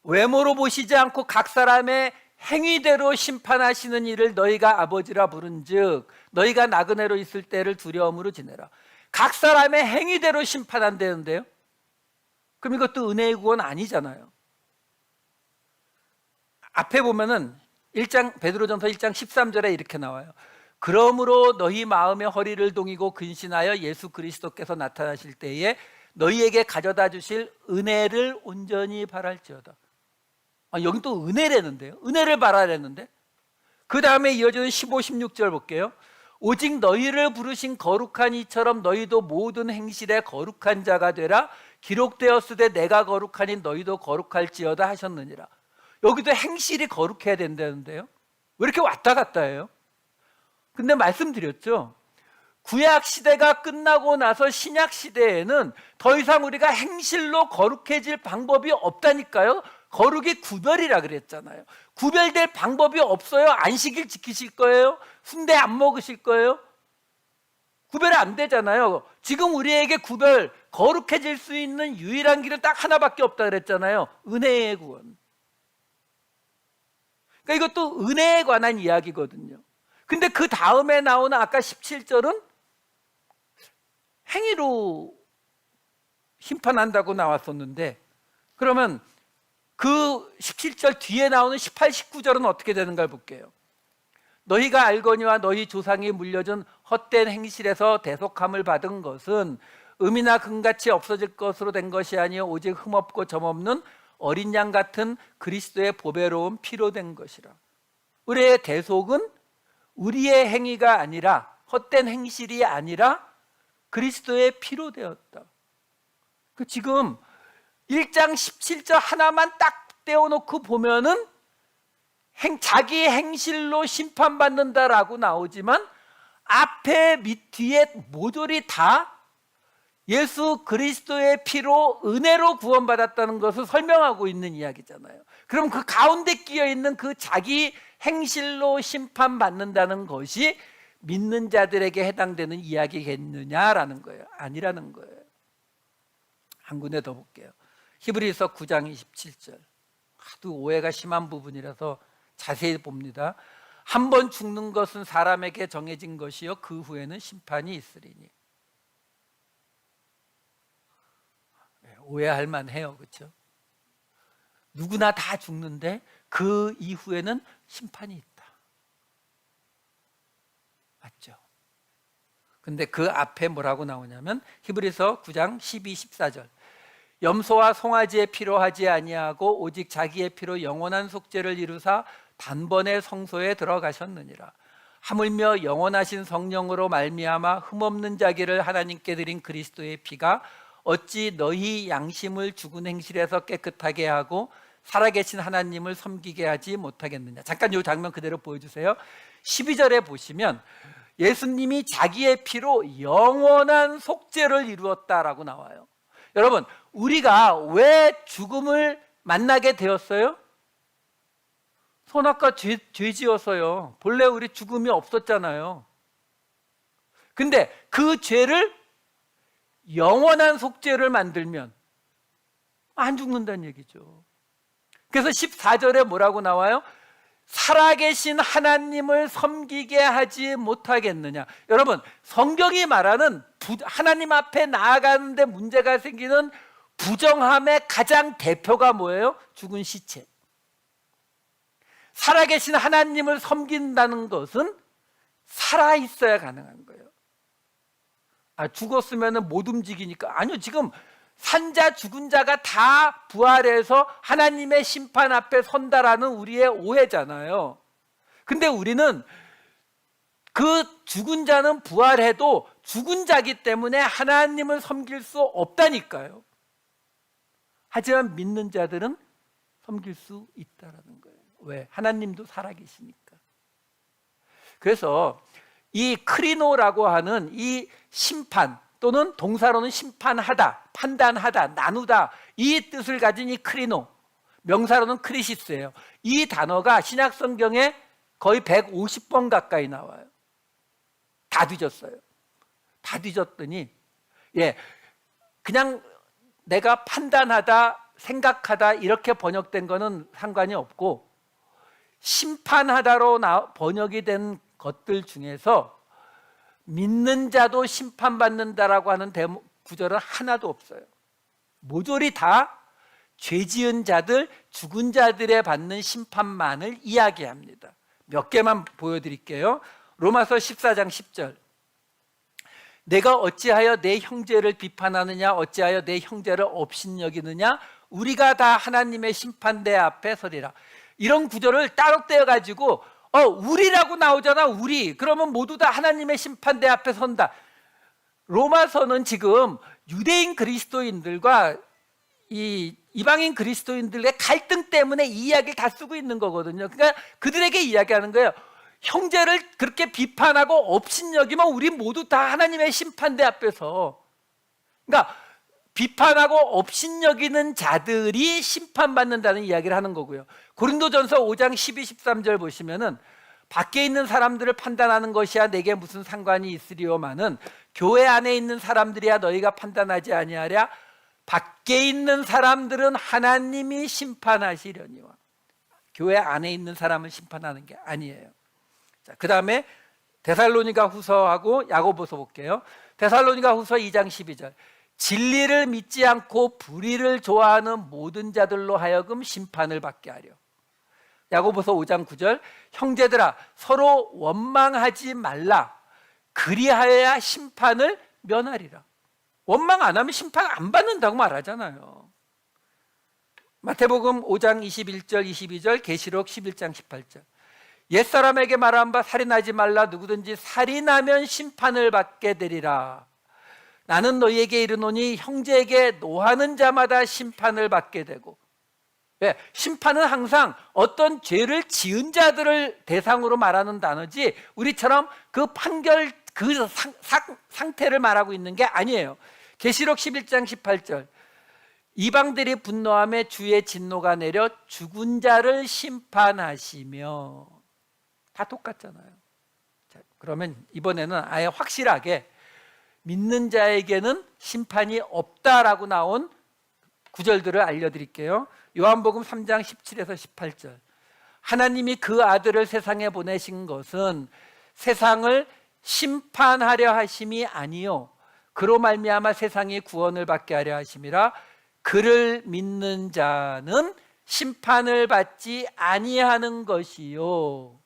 외모로 보시지 않고 각 사람의 행위대로 심판하시는 이를 너희가 아버지라 부른즉 너희가 나그네로 있을 때를 두려움으로 지내라. 각 사람의 행위대로 심판한다는데요. 그럼 이것도 은혜의 구원 아니잖아요. 앞에 보면은 베드로전서 1장 13절에 이렇게 나와요. 그러므로 너희 마음의 허리를 동이고 근신하여 예수 그리스도께서 나타나실 때에 너희에게 가져다 주실 은혜를 온전히 바랄지어다. 여기 또 은혜라는데요. 은혜를 바라라는데. 그 다음에 이어지는 15, 16절 볼게요. 오직 너희를 부르신 거룩한 이처럼 너희도 모든 행실에 거룩한 자가 되라. 기록되었으되 내가 거룩하니 너희도 거룩할지어다 하셨느니라. 여기도 행실이 거룩해야 된다는데요. 왜 이렇게 왔다 갔다 해요? 근데 말씀드렸죠. 구약 시대가 끝나고 나서 신약 시대에는 더 이상 우리가 행실로 거룩해질 방법이 없다니까요. 거룩이 구별이라 그랬잖아요. 구별될 방법이 없어요. 안식일 지키실 거예요? 순대 안 먹으실 거예요? 구별 안 되잖아요. 지금 우리에게 거룩해질 수 있는 유일한 길은 딱 하나밖에 없다 그랬잖아요. 은혜의 구원. 그러니까 이것도 은혜에 관한 이야기거든요. 근데 그 다음에 나오는 아까 17절은 행위로 심판한다고 나왔었는데, 그러면 그 17절 뒤에 나오는 18, 19절은 어떻게 되는가 볼게요. 너희가 알거니와 너희 조상이 물려준 헛된 행실에서 대속함을 받은 것은 음이나 금같이 없어질 것으로 된 것이 아니요 오직 흠없고 점없는 어린 양 같은 그리스도의 보배로운 피로 된 것이라. 우리의 대속은 우리의 행위가 아니라, 헛된 행실이 아니라 그리스도의 피로 되었다. 지금 1장 17절 하나만 딱 떼어놓고 보면은 자기 행실로 심판받는다라고 나오지만 앞에 밑 뒤에 모조리 다 예수 그리스도의 피로 은혜로 구원받았다는 것을 설명하고 있는 이야기잖아요. 그럼 그 가운데 끼어 있는 그 자기 행실로 심판받는다는 것이 믿는 자들에게 해당되는 이야기겠느냐라는 거예요. 아니라는 거예요. 한 군데 더 볼게요. 히브리서 9장 27절. 하도 오해가 심한 부분이라서 자세히 봅니다. 한 번 죽는 것은 사람에게 정해진 것이요 그 후에는 심판이 있으리니. 오해할 만해요. 그렇죠? 누구나 다 죽는데 그 이후에는 심판이 있다. 맞죠? 근데 그 앞에 뭐라고 나오냐면 히브리서 9장 12, 14절. 염소와 송아지의 피로 하지 아니하고 오직 자기의 피로 영원한 속죄를 이루사 단번에 성소에 들어가셨느니라. 하물며 영원하신 성령으로 말미암아 흠없는 자기를 하나님께 드린 그리스도의 피가 어찌 너희 양심을 죽은 행실에서 깨끗하게 하고 살아계신 하나님을 섬기게 하지 못하겠느냐. 잠깐 이 장면 그대로 보여주세요. 12절에 보시면 예수님이 자기의 피로 영원한 속죄를 이루었다라고 나와요. 여러분, 우리가 왜 죽음을 만나게 되었어요? 선악과 죄 지어서요. 본래 우리 죽음이 없었잖아요. 근데 그 죄를 영원한 속죄를 만들면 안 죽는다는 얘기죠. 그래서 14절에 뭐라고 나와요? 살아계신 하나님을 섬기게 하지 못하겠느냐. 여러분, 성경이 말하는 하나님 앞에 나아가는데 문제가 생기는 부정함의 가장 대표가 뭐예요? 죽은 시체. 살아계신 하나님을 섬긴다는 것은 살아있어야 가능한 거예요. 죽었으면 못 움직이니까. 아니요, 지금 산자 죽은 자가 다 부활해서 하나님의 심판 앞에 선다라는 우리의 오해잖아요. 근데 우리는 그 죽은 자는 부활해도 죽은 자기 때문에 하나님을 섬길 수 없다니까요. 하지만 믿는 자들은 섬길 수 있다라는 거예요. 왜? 하나님도 살아계시니까. 그래서 이 크리노라고 하는 이 심판 또는 동사로는 심판하다, 판단하다, 나누다, 이 뜻을 가진 이 크리노, 명사로는 크리시스예요. 이 단어가 신약 성경에 거의 150번 가까이 나와요. 다 뒤졌어요. 다 뒤졌더니 그냥 내가 판단하다, 생각하다 이렇게 번역된 거는 상관이 없고 심판하다로 번역이 된 것들 중에서 믿는 자도 심판받는다라고 하는 구절은 하나도 없어요. 모조리 다 죄 지은 자들, 죽은 자들에 받는 심판만을 이야기합니다. 몇 개만 보여드릴게요. 로마서 14장 10절. 내가 어찌하여 내 형제를 비판하느냐, 어찌하여 내 형제를 업신여기느냐, 우리가 다 하나님의 심판대 앞에 서리라. 이런 구절을 따로 떼어가지고 우리라고 나오잖아. 우리. 그러면 모두 다 하나님의 심판대 앞에 선다. 로마서는 지금 유대인 그리스도인들과 이 이방인 그리스도인들의 갈등 때문에 이 이야기를 다 쓰고 있는 거거든요. 그러니까 그들에게 이야기하는 거예요. 형제를 그렇게 비판하고 업신여기면 우리 모두 다 하나님의 심판대 앞에서, 그러니까 비판하고 업신여기는 자들이 심판받는다는 이야기를 하는 거고요. 고린도전서 5장 12, 13절 보시면은 밖에 있는 사람들을 판단하는 것이야 내게 무슨 상관이 있으리오마는 교회 안에 있는 사람들이야 너희가 판단하지 아니하랴. 밖에 있는 사람들은 하나님이 심판하시려니와. 교회 안에 있는 사람을 심판하는 게 아니에요. 자, 그 다음에 데살로니가 후서하고 야고보서 볼게요. 데살로니가 후서 2장 12절. 진리를 믿지 않고 불의를 좋아하는 모든 자들로 하여금 심판을 받게 하려. 야고보서 5장 9절. 형제들아 서로 원망하지 말라. 그리하여야 심판을 면하리라. 원망 안 하면 심판 안 받는다고 말하잖아요. 마태복음 5장 21절 22절, 계시록 11장 18절. 옛사람에게 말한 바 살인하지 말라. 누구든지 살인하면 심판을 받게 되리라. 나는 너희에게 이르노니 형제에게 노하는 자마다 심판을 받게 되고. 심판은 항상 어떤 죄를 지은 자들을 대상으로 말하는 단어지 우리처럼 그 판결 그 상태를 말하고 있는 게 아니에요. 계시록 11장 18절. 이방들이 분노하며 주의 진노가 내려 죽은 자를 심판하시며. 다 똑같잖아요. 자, 그러면 이번에는 아예 확실하게 믿는 자에게는 심판이 없다라고 나온 구절들을 알려드릴게요. 요한복음 3장 17에서 18절. 하나님이 그 아들을 세상에 보내신 것은 세상을 심판하려 하심이 아니요 그로 말미암아 세상이 구원을 받게 하려 하심이라. 그를 믿는 자는 심판을 받지 아니하는 것이요.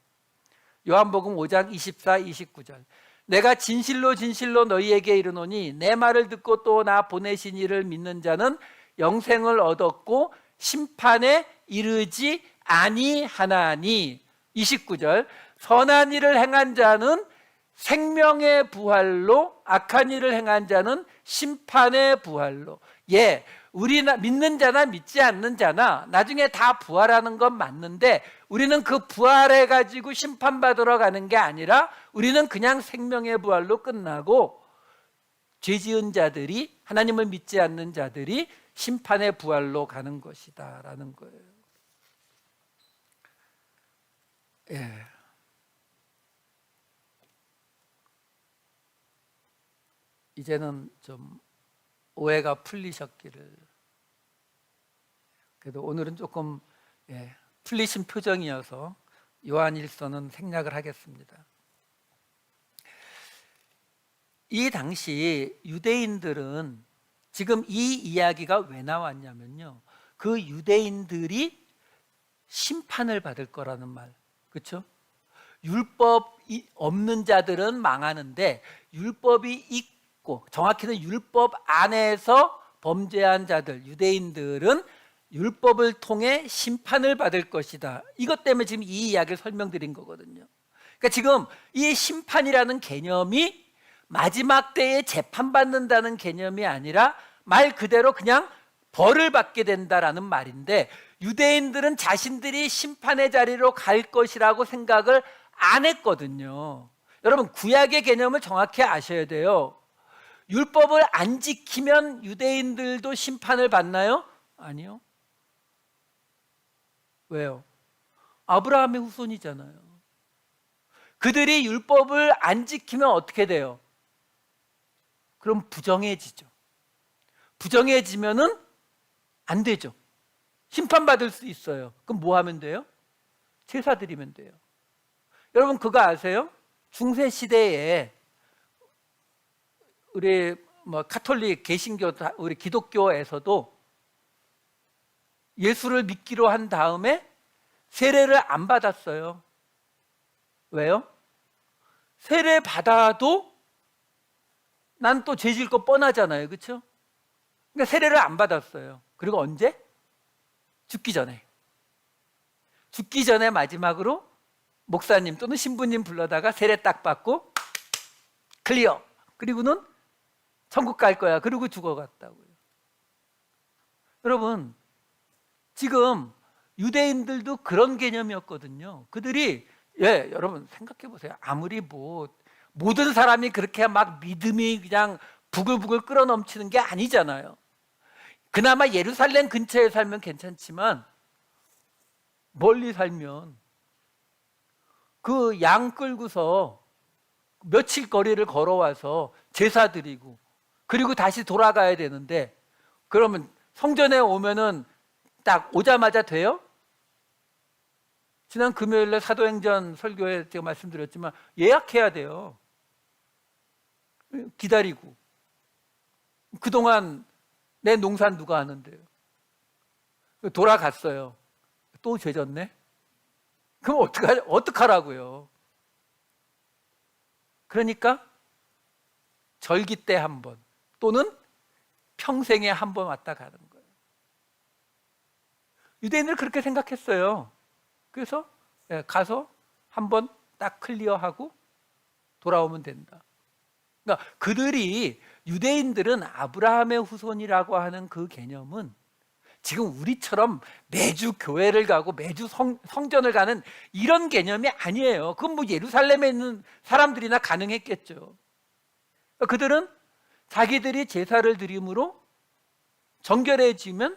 요한복음 5장 24, 29절. 내가 진실로 진실로 너희에게 이르노니 내 말을 듣고 또 나 보내신 이를 믿는 자는 영생을 얻었고 심판에 이르지 아니하나니. 29절. 선한 일을 행한 자는 생명의 부활로, 악한 일을 행한 자는 심판의 부활로. 예, 우리 믿는 자나 믿지 않는 자나 나중에 다 부활하는 건 맞는데, 우리는 그 부활해 가지고 심판받으러 가는 게 아니라 우리는 그냥 생명의 부활로 끝나고, 죄 지은 자들이, 하나님을 믿지 않는 자들이 심판의 부활로 가는 것이다 라는 거예요. 예. 이제는 좀 오해가 풀리셨기를. 그래도 오늘은 조금 풀리신 표정이어서 요한일서는 생략을 하겠습니다. 이 당시 유대인들은 지금 이 이야기가 왜 나왔냐면요, 그 유대인들이 심판을 받을 거라는 말, 그렇죠? 율법이 없는 자들은 망하는데 율법이 있고, 정확히는 율법 안에서 범죄한 자들, 유대인들은 율법을 통해 심판을 받을 것이다. 이것 때문에 지금 이 이야기를 설명드린 거거든요. 그러니까 지금 이 심판이라는 개념이 마지막 때에 재판받는다는 개념이 아니라 말 그대로 그냥 벌을 받게 된다라는 말인데, 유대인들은 자신들이 심판의 자리로 갈 것이라고 생각을 안 했거든요. 여러분, 구약의 개념을 정확히 아셔야 돼요. 율법을 안 지키면 유대인들도 심판을 받나요? 아니요. 왜요? 아브라함의 후손이잖아요. 그들이 율법을 안 지키면 어떻게 돼요? 그럼 부정해지죠. 부정해지면은 안 되죠. 심판받을 수 있어요. 그럼 뭐 하면 돼요? 제사 드리면 돼요. 여러분, 그거 아세요? 중세 시대에 우리 가톨릭, 개신교, 우리 기독교에서도 예수를 믿기로 한 다음에 세례를 안 받았어요. 왜요? 세례 받아도 난 또 죄 질 거 뻔하잖아요. 그렇죠? 그러니까 세례를 안 받았어요. 그리고 언제? 죽기 전에. 죽기 전에 마지막으로 목사님 또는 신부님 불러다가 세례 딱 받고 클리어. 그리고는 천국 갈 거야. 그리고 죽어갔다고요. 여러분, 지금 유대인들도 그런 개념이었거든요. 그들이, 여러분 생각해 보세요. 아무리 모든 사람이 그렇게 막 믿음이 그냥 부글부글 끓어 넘치는 게 아니잖아요. 그나마 예루살렘 근처에 살면 괜찮지만 멀리 살면 그 양 끌고서 며칠 거리를 걸어와서 제사 드리고 그리고 다시 돌아가야 되는데, 그러면 성전에 오면은 딱 오자마자 돼요? 지난 금요일에 사도행전 설교에 제가 말씀드렸지만 예약해야 돼요. 기다리고. 그동안 내 농사 누가 하는데요? 돌아갔어요. 또 죄졌네? 그럼 어떡하라고요? 그러니까 절기 때 한 번 또는 평생에 한 번 왔다 가는 거예요. 유대인들은 그렇게 생각했어요. 그래서 가서 한 번 딱 클리어하고 돌아오면 된다. 그러니까 그들이, 유대인들은 아브라함의 후손이라고 하는 그 개념은 지금 우리처럼 매주 교회를 가고 매주 성전을 가는 이런 개념이 아니에요. 그건 예루살렘에 있는 사람들이나 가능했겠죠. 그들은 자기들이 제사를 드림으로 정결해지면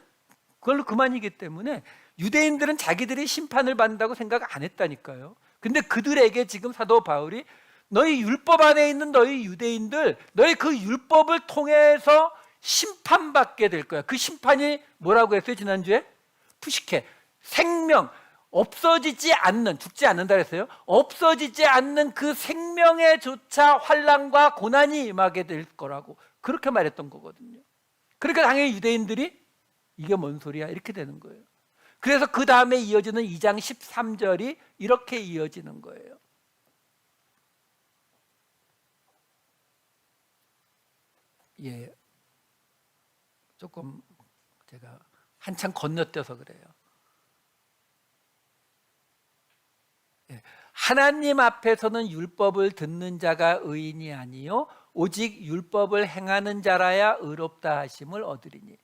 그걸로 그만이기 때문에 유대인들은 자기들이 심판을 받는다고 생각 안 했다니까요. 근데 그들에게 지금 사도 바울이, 너희 율법 안에 있는 너희 유대인들, 너희 그 율법을 통해서 심판받게 될 거야. 그 심판이 뭐라고 했어요? 지난주에? 푸시케, 생명, 없어지지 않는, 죽지 않는다 그랬어요. 없어지지 않는 그 생명에 조차 환난과 고난이 임하게 될 거라고 그렇게 말했던 거거든요. 그러니까 당연히 유대인들이 이게 뭔 소리야? 이렇게 되는 거예요. 그래서 그 다음에 이어지는 2장 13절이 이렇게 이어지는 거예요. 예, 조금 제가 한참 건너뛰어서 그래요. 예, 하나님 앞에서는 율법을 듣는 자가 의인이 아니요 오직 율법을 행하는 자라야 의롭다 하심을 얻으리니.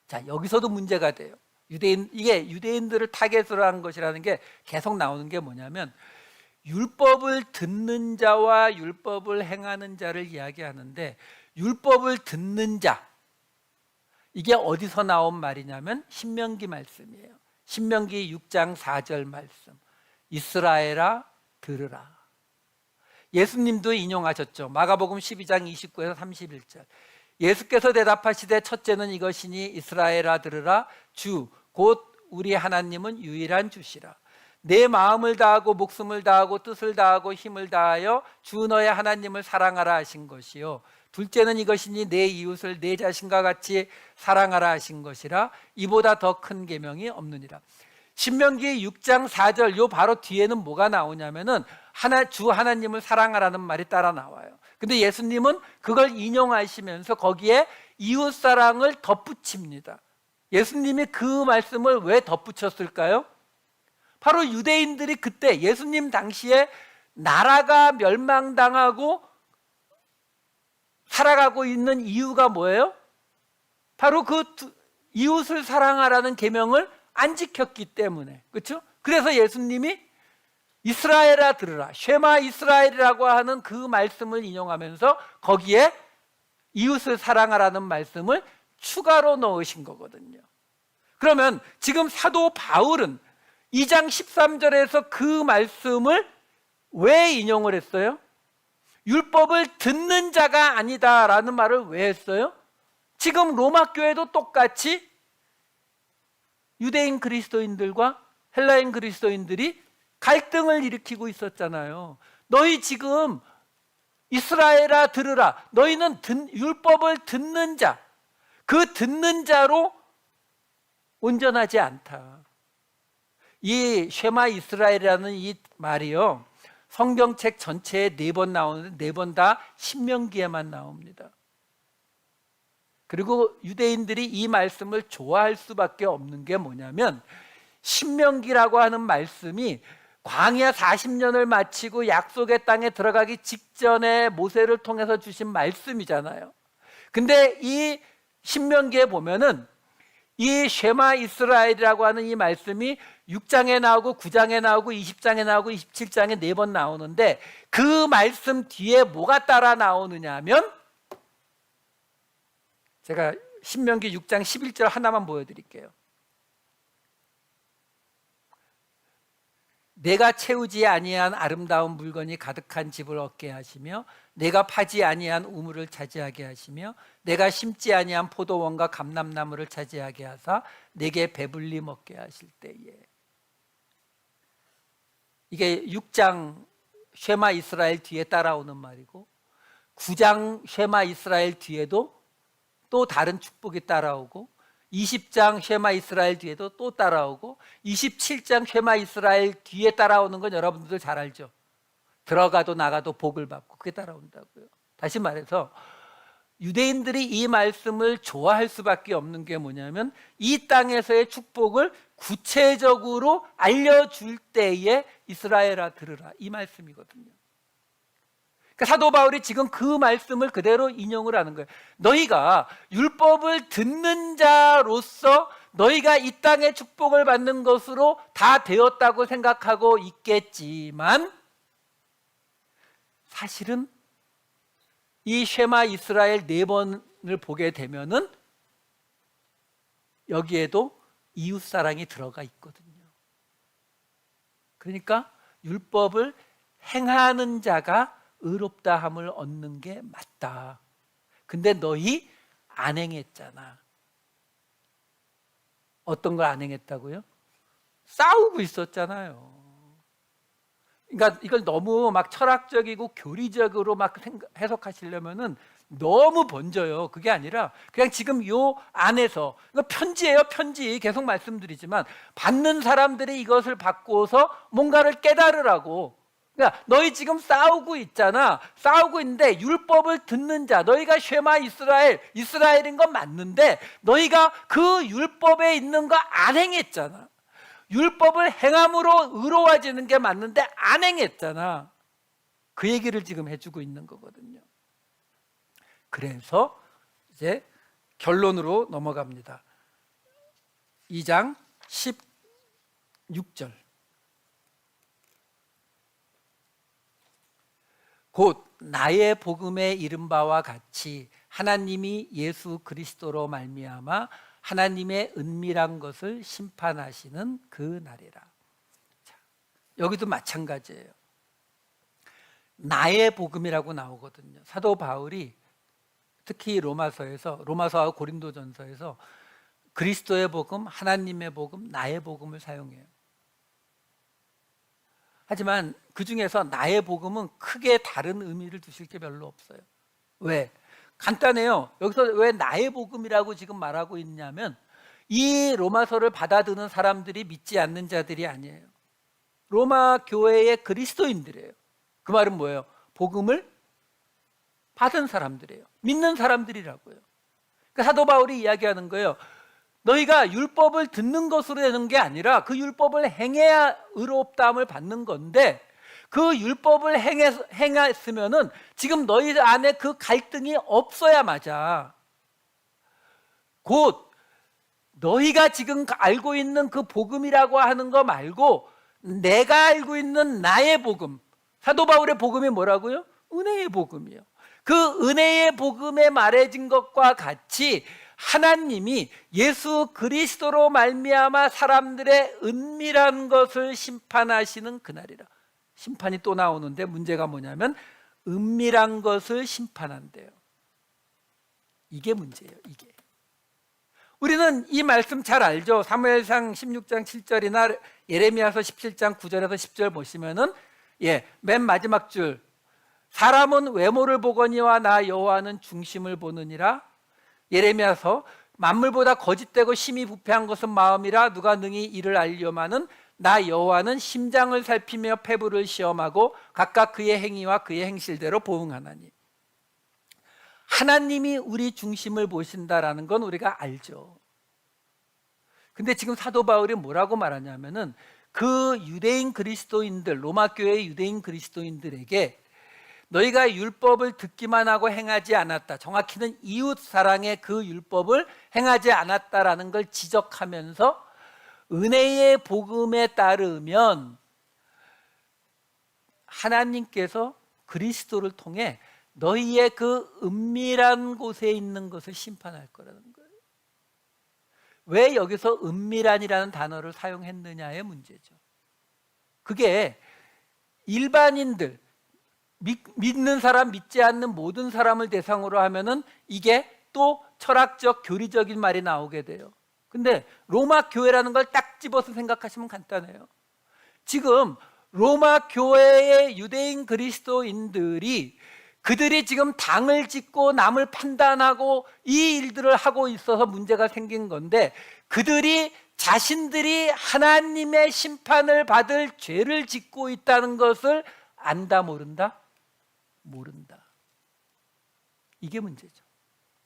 자, 여기서도 문제가 돼요. 이게 유대인들을 타겟으로 한 것이라는 게 계속 나오는 게 뭐냐면, 율법을 듣는 자와 율법을 행하는 자를 이야기하는데, 율법을 듣는 자, 이게 어디서 나온 말이냐면 신명기 말씀이에요. 신명기 6장 4절 말씀. 이스라엘아 들으라. 예수님도 인용하셨죠. 마가복음 12장 29에서 31절. 예수께서 대답하시되 첫째는 이것이니 이스라엘아 들으라. 주 곧 우리 하나님은 유일한 주시라. 내 마음을 다하고 목숨을 다하고 뜻을 다하고 힘을 다하여 주 너의 하나님을 사랑하라 하신 것이요. 둘째는 이것이니 내 이웃을 내 자신과 같이 사랑하라 하신 것이라. 이보다 더 큰 계명이 없느니라. 신명기 6장 4절 요 바로 뒤에는 뭐가 나오냐면은 주 하나님을 사랑하라는 말이 따라 나와요. 근데 예수님은 그걸 인용하시면서 거기에 이웃 사랑을 덧붙입니다. 예수님이 그 말씀을 왜 덧붙였을까요? 바로 유대인들이 그때 예수님 당시에 나라가 멸망당하고 살아가고 있는 이유가 뭐예요? 바로 그 이웃을 사랑하라는 계명을 안 지켰기 때문에. 그렇죠? 그래서 예수님이 이스라엘아 들으라, 쉐마 이스라엘이라고 하는 그 말씀을 인용하면서 거기에 이웃을 사랑하라는 말씀을 추가로 넣으신 거거든요. 그러면 지금 사도 바울은 2장 13절에서 그 말씀을 왜 인용을 했어요? 율법을 듣는 자가 아니다라는 말을 왜 했어요? 지금 로마 교회도 똑같이 유대인 그리스도인들과 헬라인 그리스도인들이 갈등을 일으키고 있었잖아요. 너희 지금 이스라엘아 들으라. 너희는 율법을 듣는 자, 그 듣는 자로 온전하지 않다. 이 쉐마 이스라엘이라는 이 말이요, 성경책 전체에 4번 나오는데 4번 다 신명기에만 나옵니다. 그리고 유대인들이 이 말씀을 좋아할 수밖에 없는 게 뭐냐면, 신명기라고 하는 말씀이 광야 40년을 마치고 약속의 땅에 들어가기 직전에 모세를 통해서 주신 말씀이잖아요. 근데 이 신명기에 보면은 이 쉐마 이스라엘이라고 하는 이 말씀이 6장에 나오고 9장에 나오고 20장에 나오고 27장에 4번 나오는데, 그 말씀 뒤에 뭐가 따라 나오느냐 하면, 제가 신명기 6장 11절 하나만 보여드릴게요. 내가 채우지 아니한 아름다운 물건이 가득한 집을 얻게 하시며 내가 파지 아니한 우물을 차지하게 하시며 내가 심지 아니한 포도원과 감람나무를 차지하게 하사 내게 배불리 먹게 하실 때에. 이게 6장 쉐마 이스라엘 뒤에 따라오는 말이고, 9장 쉐마 이스라엘 뒤에도 또 다른 축복이 따라오고, 20장 쉐마 이스라엘 뒤에도 또 따라오고, 27장 쉐마 이스라엘 뒤에 따라오는 건 여러분들 잘 알죠. 들어가도 나가도 복을 받고, 그게 따라온다고요. 다시 말해서 유대인들이 이 말씀을 좋아할 수밖에 없는 게 뭐냐면, 이 땅에서의 축복을 구체적으로 알려줄 때에 이스라엘아 들으라, 이 말씀이거든요. 사도 바울이 지금 그 말씀을 그대로 인용을 하는 거예요. 너희가 율법을 듣는 자로서 너희가 이 땅의 축복을 받는 것으로 다 되었다고 생각하고 있겠지만, 사실은 이 쉐마 이스라엘 4번을 보게 되면은 여기에도 이웃사랑이 들어가 있거든요. 그러니까 율법을 행하는 자가 의롭다함을 얻는 게 맞다. 근데 너희 안 행했잖아. 어떤 걸 안 행했다고요? 싸우고 있었잖아요. 그러니까 이걸 너무 막 철학적이고 교리적으로 막 해석하시려면은 너무 번져요. 그게 아니라 그냥 지금 요 안에서, 이거 편지예요. 편지 계속 말씀드리지만 받는 사람들이 이것을 받고서 뭔가를 깨달으라고. 그러니까 너희 지금 싸우고 있잖아. 싸우고 있는데 율법을 듣는 자, 너희가 쉐마 이스라엘, 이스라엘인 건 맞는데 너희가 그 율법에 있는 거 안 행했잖아. 율법을 행함으로 의로워지는 게 맞는데 안 행했잖아. 그 얘기를 지금 해주고 있는 거거든요. 그래서 이제 결론으로 넘어갑니다. 2장 16절. 곧 나의 복음에 이른 바와 같이 하나님이 예수 그리스도로 말미암아 하나님의 은밀한 것을 심판하시는 그 날이라. 자, 여기도 마찬가지예요. 나의 복음이라고 나오거든요. 사도 바울이 특히 로마서와 고린도전서에서 그리스도의 복음, 하나님의 복음, 나의 복음을 사용해요. 하지만 그 중에서 나의 복음은 크게 다른 의미를 두실 게 별로 없어요. 왜? 간단해요. 여기서 왜 나의 복음이라고 지금 말하고 있냐면 이 로마서를 받아드는 사람들이 믿지 않는 자들이 아니에요. 로마 교회의 그리스도인들이에요. 그 말은 뭐예요? 복음을 받은 사람들이에요. 믿는 사람들이라고요. 그러니까 사도 바울이 이야기하는 거예요. 너희가 율법을 듣는 것으로 되는 게 아니라 그 율법을 행해야 의롭다함을 받는 건데, 그 율법을 행했으면은 지금 너희 안에 그 갈등이 없어야 맞아. 곧 너희가 지금 알고 있는 그 복음이라고 하는 거 말고 내가 알고 있는 나의 복음, 사도 바울의 복음이 뭐라고요? 은혜의 복음이요. 그 은혜의 복음에 말해진 것과 같이 하나님이 예수 그리스도로 말미암아 사람들의 은밀한 것을 심판하시는 그날이라. 심판이 또 나오는데 문제가 뭐냐면 은밀한 것을 심판한대요. 이게 문제예요. 이게. 우리는 이 말씀 잘 알죠. 사무엘상 16장 7절이나 예레미야서 17장 9절에서 10절 보시면은 맨 마지막 줄, 사람은 외모를 보거니와 나 여호와는 중심을 보느니라. 예레미야서, 만물보다 거짓되고 심히 부패한 것은 마음이라 누가 능히 이를 알려마는 나 여호와는 심장을 살피며 폐부를 시험하고 각각 그의 행위와 그의 행실대로 보응하나니. 하나님이 우리 중심을 보신다라는 건 우리가 알죠. 근데 지금 사도 바울이 뭐라고 말하냐면은 그 유대인 그리스도인들, 로마 교회의 유대인 그리스도인들에게 너희가 율법을 듣기만 하고 행하지 않았다, 정확히는 이웃 사랑의 그 율법을 행하지 않았다라는 걸 지적하면서 은혜의 복음에 따르면 하나님께서 그리스도를 통해 너희의 그 은밀한 곳에 있는 것을 심판할 거라는 거예요. 왜 여기서 은밀한이라는 단어를 사용했느냐의 문제죠. 그게 일반인들, 믿는 사람, 믿지 않는 모든 사람을 대상으로 하면은 이게 또 철학적, 교리적인 말이 나오게 돼요. 근데 로마 교회라는 걸 딱 집어서 생각하시면 간단해요. 지금 로마 교회의 유대인 그리스도인들이 그들이 지금 당을 짓고 남을 판단하고 이 일들을 하고 있어서 문제가 생긴 건데, 그들이 자신들이 하나님의 심판을 받을 죄를 짓고 있다는 것을 안다, 모른다? 모른다. 이게 문제죠.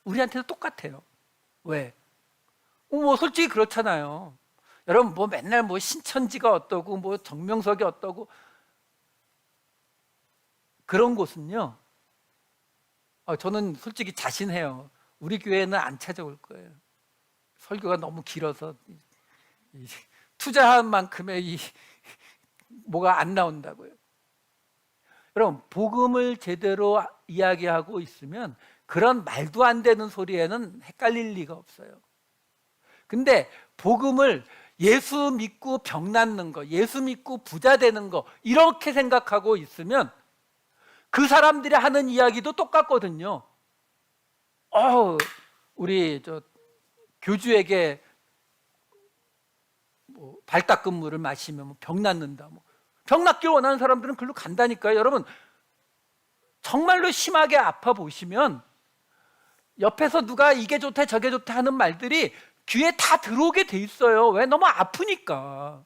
우리한테도 똑같아요. 왜? 솔직히 그렇잖아요. 여러분 맨날 신천지가 어떠고 정명석이 어떠고, 그런 곳은요, 저는 솔직히 자신해요. 우리 교회는 안 찾아올 거예요. 설교가 너무 길어서 투자한 만큼의 뭐가 안 나온다고요. 여러분, 복음을 제대로 이야기하고 있으면 그런 말도 안 되는 소리에는 헷갈릴 리가 없어요. 근데 복음을 예수 믿고 병 낫는 거, 예수 믿고 부자 되는 거, 이렇게 생각하고 있으면 그 사람들이 하는 이야기도 똑같거든요. 우리 교주에게 발 닦은 물을 마시면 병 낫는다. 병 낫길 원하는 사람들은 글로 간다니까요. 여러분, 정말로 심하게 아파 보시면 옆에서 누가 이게 좋다 저게 좋다 하는 말들이 귀에 다 들어오게 돼 있어요. 왜? 너무 아프니까.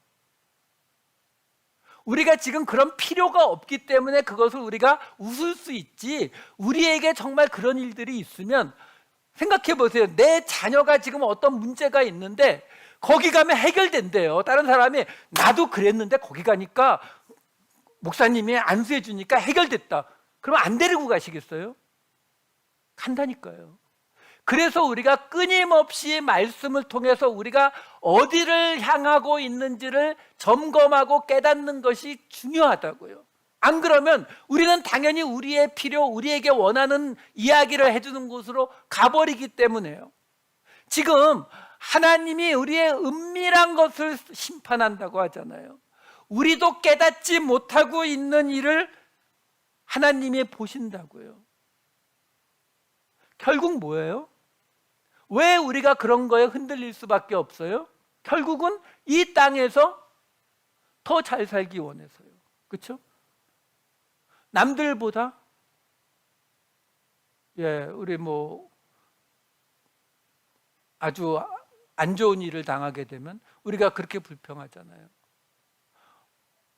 우리가 지금 그런 필요가 없기 때문에 그것을 우리가 웃을 수 있지, 우리에게 정말 그런 일들이 있으면 생각해 보세요. 내 자녀가 지금 어떤 문제가 있는데 거기 가면 해결된대요. 다른 사람이 나도 그랬는데 거기 가니까 목사님이 안수해 주니까 해결됐다. 그럼 안 데리고 가시겠어요? 간다니까요. 그래서 우리가 끊임없이 말씀을 통해서 우리가 어디를 향하고 있는지를 점검하고 깨닫는 것이 중요하다고요. 안 그러면 우리는 당연히 우리의 필요, 우리에게 원하는 이야기를 해주는 곳으로 가버리기 때문에요. 지금 하나님이 우리의 은밀한 것을 심판한다고 하잖아요. 우리도 깨닫지 못하고 있는 일을 하나님이 보신다고요. 결국 뭐예요? 왜 우리가 그런 거에 흔들릴 수밖에 없어요? 결국은 이 땅에서 더 잘 살기 원해서요. 그렇죠? 남들보다 우리 아주 안 좋은 일을 당하게 되면 우리가 그렇게 불평하잖아요.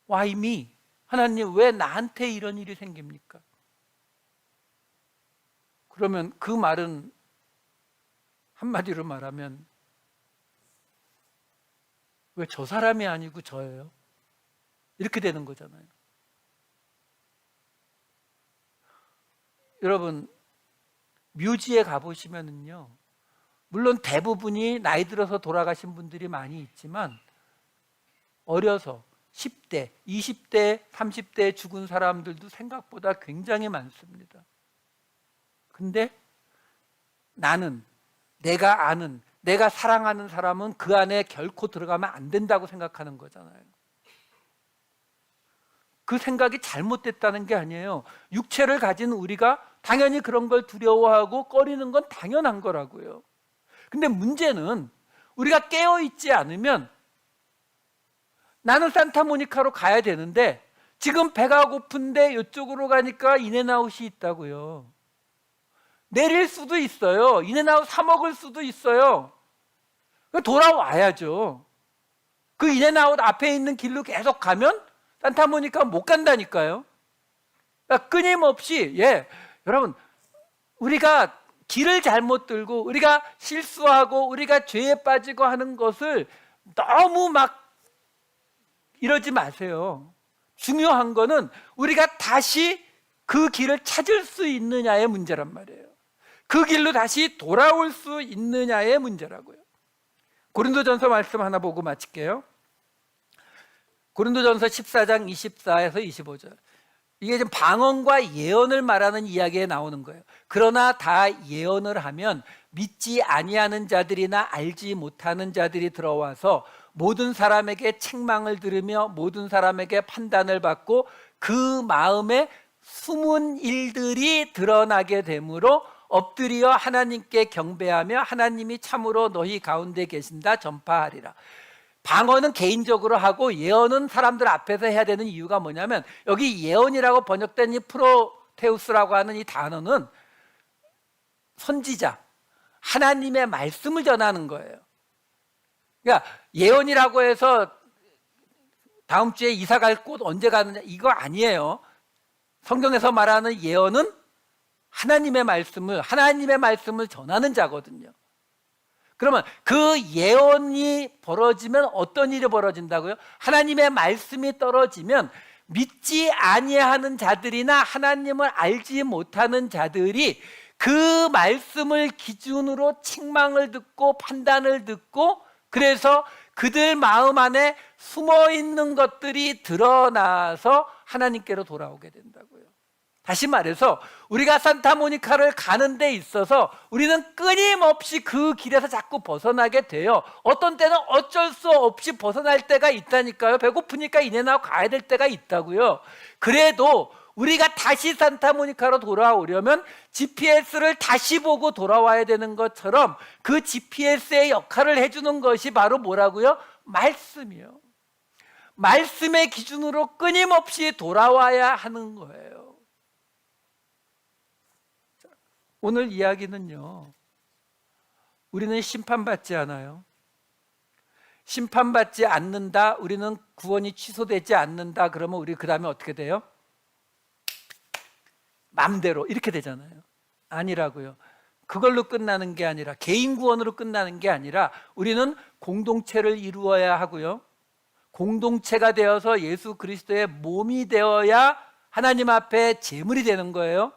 Why me? 하나님 왜 나한테 이런 일이 생깁니까? 그러면 그 말은 한마디로 말하면 왜 저 사람이 아니고 저예요? 이렇게 되는 거잖아요. 여러분, 묘지에 가보시면은요, 물론 대부분이 나이 들어서 돌아가신 분들이 많이 있지만 어려서 10대, 20대, 30대에 죽은 사람들도 생각보다 굉장히 많습니다. 근데 나는, 내가 아는, 내가 사랑하는 사람은 그 안에 결코 들어가면 안 된다고 생각하는 거잖아요. 그 생각이 잘못됐다는 게 아니에요. 육체를 가진 우리가 당연히 그런 걸 두려워하고 꺼리는 건 당연한 거라고요. 근데 문제는 우리가 깨어있지 않으면 나는 산타모니카로 가야 되는데 지금 배가 고픈데 이쪽으로 가니까 인앤아웃이 있다고요. 내릴 수도 있어요. 인앤아웃 사 먹을 수도 있어요. 돌아와야죠. 그 인앤아웃 앞에 있는 길로 계속 가면 산타모니카 못 간다니까요. 그러니까 끊임없이 여러분, 우리가 길을 잘못 들고 우리가 실수하고 우리가 죄에 빠지고 하는 것을 너무 막 이러지 마세요. 중요한 거는 우리가 다시 그 길을 찾을 수 있느냐의 문제란 말이에요. 그 길로 다시 돌아올 수 있느냐의 문제라고요. 고린도전서 말씀 하나 보고 마칠게요. 고린도전서 14장 24에서 25절. 이게 지금 방언과 예언을 말하는 이야기에 나오는 거예요. 그러나 다 예언을 하면 믿지 아니하는 자들이나 알지 못하는 자들이 들어와서 모든 사람에게 책망을 들으며 모든 사람에게 판단을 받고 그 마음에 숨은 일들이 드러나게 되므로 엎드려 하나님께 경배하며 하나님이 참으로 너희 가운데 계신다 전파하리라. 방언은 개인적으로 하고 예언은 사람들 앞에서 해야 되는 이유가 뭐냐면, 여기 예언이라고 번역된 이 프로테우스라고 하는 이 단어는 선지자, 하나님의 말씀을 전하는 거예요. 그러니까 예언이라고 해서 다음 주에 이사 갈 곳 언제 가느냐 이거 아니에요. 성경에서 말하는 예언은 하나님의 말씀을 전하는 자거든요. 그러면 그 예언이 벌어지면 어떤 일이 벌어진다고요? 하나님의 말씀이 떨어지면 믿지 아니하는 자들이나 하나님을 알지 못하는 자들이 그 말씀을 기준으로 책망을 듣고 판단을 듣고, 그래서 그들 마음 안에 숨어 있는 것들이 드러나서 하나님께로 돌아오게 된다고요. 다시 말해서 우리가 산타모니카를 가는 데 있어서 우리는 끊임없이 그 길에서 자꾸 벗어나게 돼요. 어떤 때는 어쩔 수 없이 벗어날 때가 있다니까요. 배고프니까 인앤아웃 가야 될 때가 있다고요. 그래도 우리가 다시 산타모니카로 돌아오려면 GPS를 다시 보고 돌아와야 되는 것처럼 그 GPS의 역할을 해주는 것이 바로 뭐라고요? 말씀이요. 말씀의 기준으로 끊임없이 돌아와야 하는 거예요. 오늘 이야기는요, 우리는 심판받지 않아요. 심판받지 않는다, 우리는 구원이 취소되지 않는다, 그러면 우리 그 다음에 어떻게 돼요? 맘대로 이렇게 되잖아요. 아니라고요. 그걸로 끝나는 게 아니라, 개인 구원으로 끝나는 게 아니라 우리는 공동체를 이루어야 하고요, 공동체가 되어서 예수 그리스도의 몸이 되어야 하나님 앞에 제물이 되는 거예요.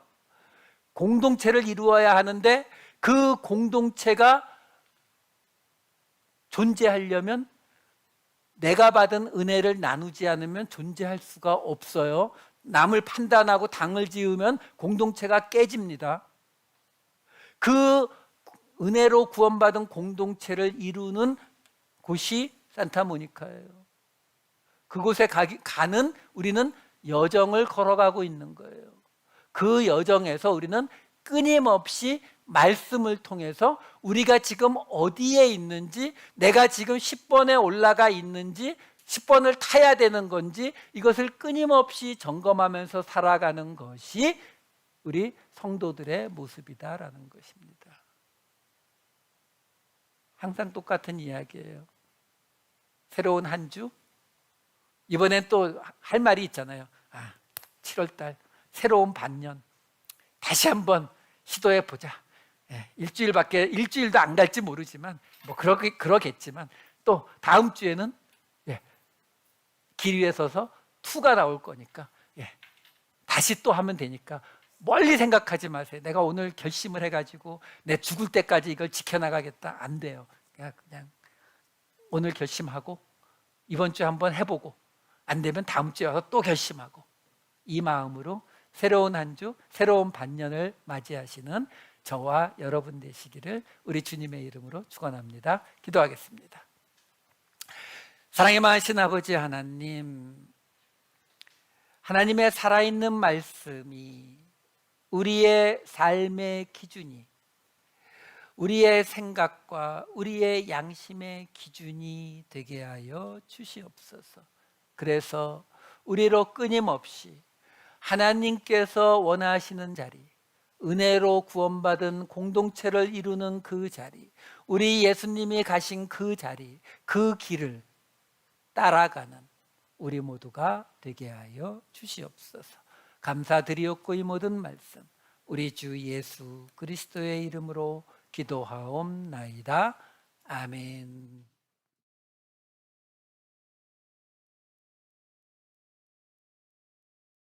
공동체를 이루어야 하는데 그 공동체가 존재하려면 내가 받은 은혜를 나누지 않으면 존재할 수가 없어요. 남을 판단하고 당을 지으면 공동체가 깨집니다. 그 은혜로 구원받은 공동체를 이루는 곳이 산타모니카예요. 그곳에 가는 우리는 여정을 걸어가고 있는 거예요. 그 여정에서 우리는 끊임없이 말씀을 통해서 우리가 지금 어디에 있는지, 내가 지금 10번에 올라가 있는지, 10번을 타야 되는 건지, 이것을 끊임없이 점검하면서 살아가는 것이 우리 성도들의 모습이다라는 것입니다. 항상 똑같은 이야기예요. 새로운 한 주, 이번엔 또 할 말이 있잖아요. 7월달 새로운 반년, 다시 한번 시도해 보자. 일주일도 안 갈지 모르지만 뭐 그러겠지만 또 다음 주에는 길 위에 서서 2가 나올 거니까 다시 또 하면 되니까 멀리 생각하지 마세요. 내가 오늘 결심을 해가지고 내 죽을 때까지 이걸 지켜나가겠다. 안 돼요. 그냥 오늘 결심하고 이번 주에 한번 해보고 안 되면 다음 주에 와서 또 결심하고, 이 마음으로 새로운 한 주, 새로운 반년을 맞이하시는 저와 여러분 되시기를 우리 주님의 이름으로 축원합니다. 기도하겠습니다. 사랑이 많으신 아버지 하나님, 하나님의 살아있는 말씀이 우리의 삶의 기준이, 우리의 생각과 우리의 양심의 기준이 되게 하여 주시옵소서. 그래서 우리로 끊임없이 하나님께서 원하시는 자리, 은혜로 구원받은 공동체를 이루는 그 자리, 우리 예수님이 가신 그 자리, 그 길을 따라가는 우리 모두가 되게 하여 주시옵소서. 감사드리옵고 이 모든 말씀 우리 주 예수 그리스도의 이름으로 기도하옵나이다. 아멘.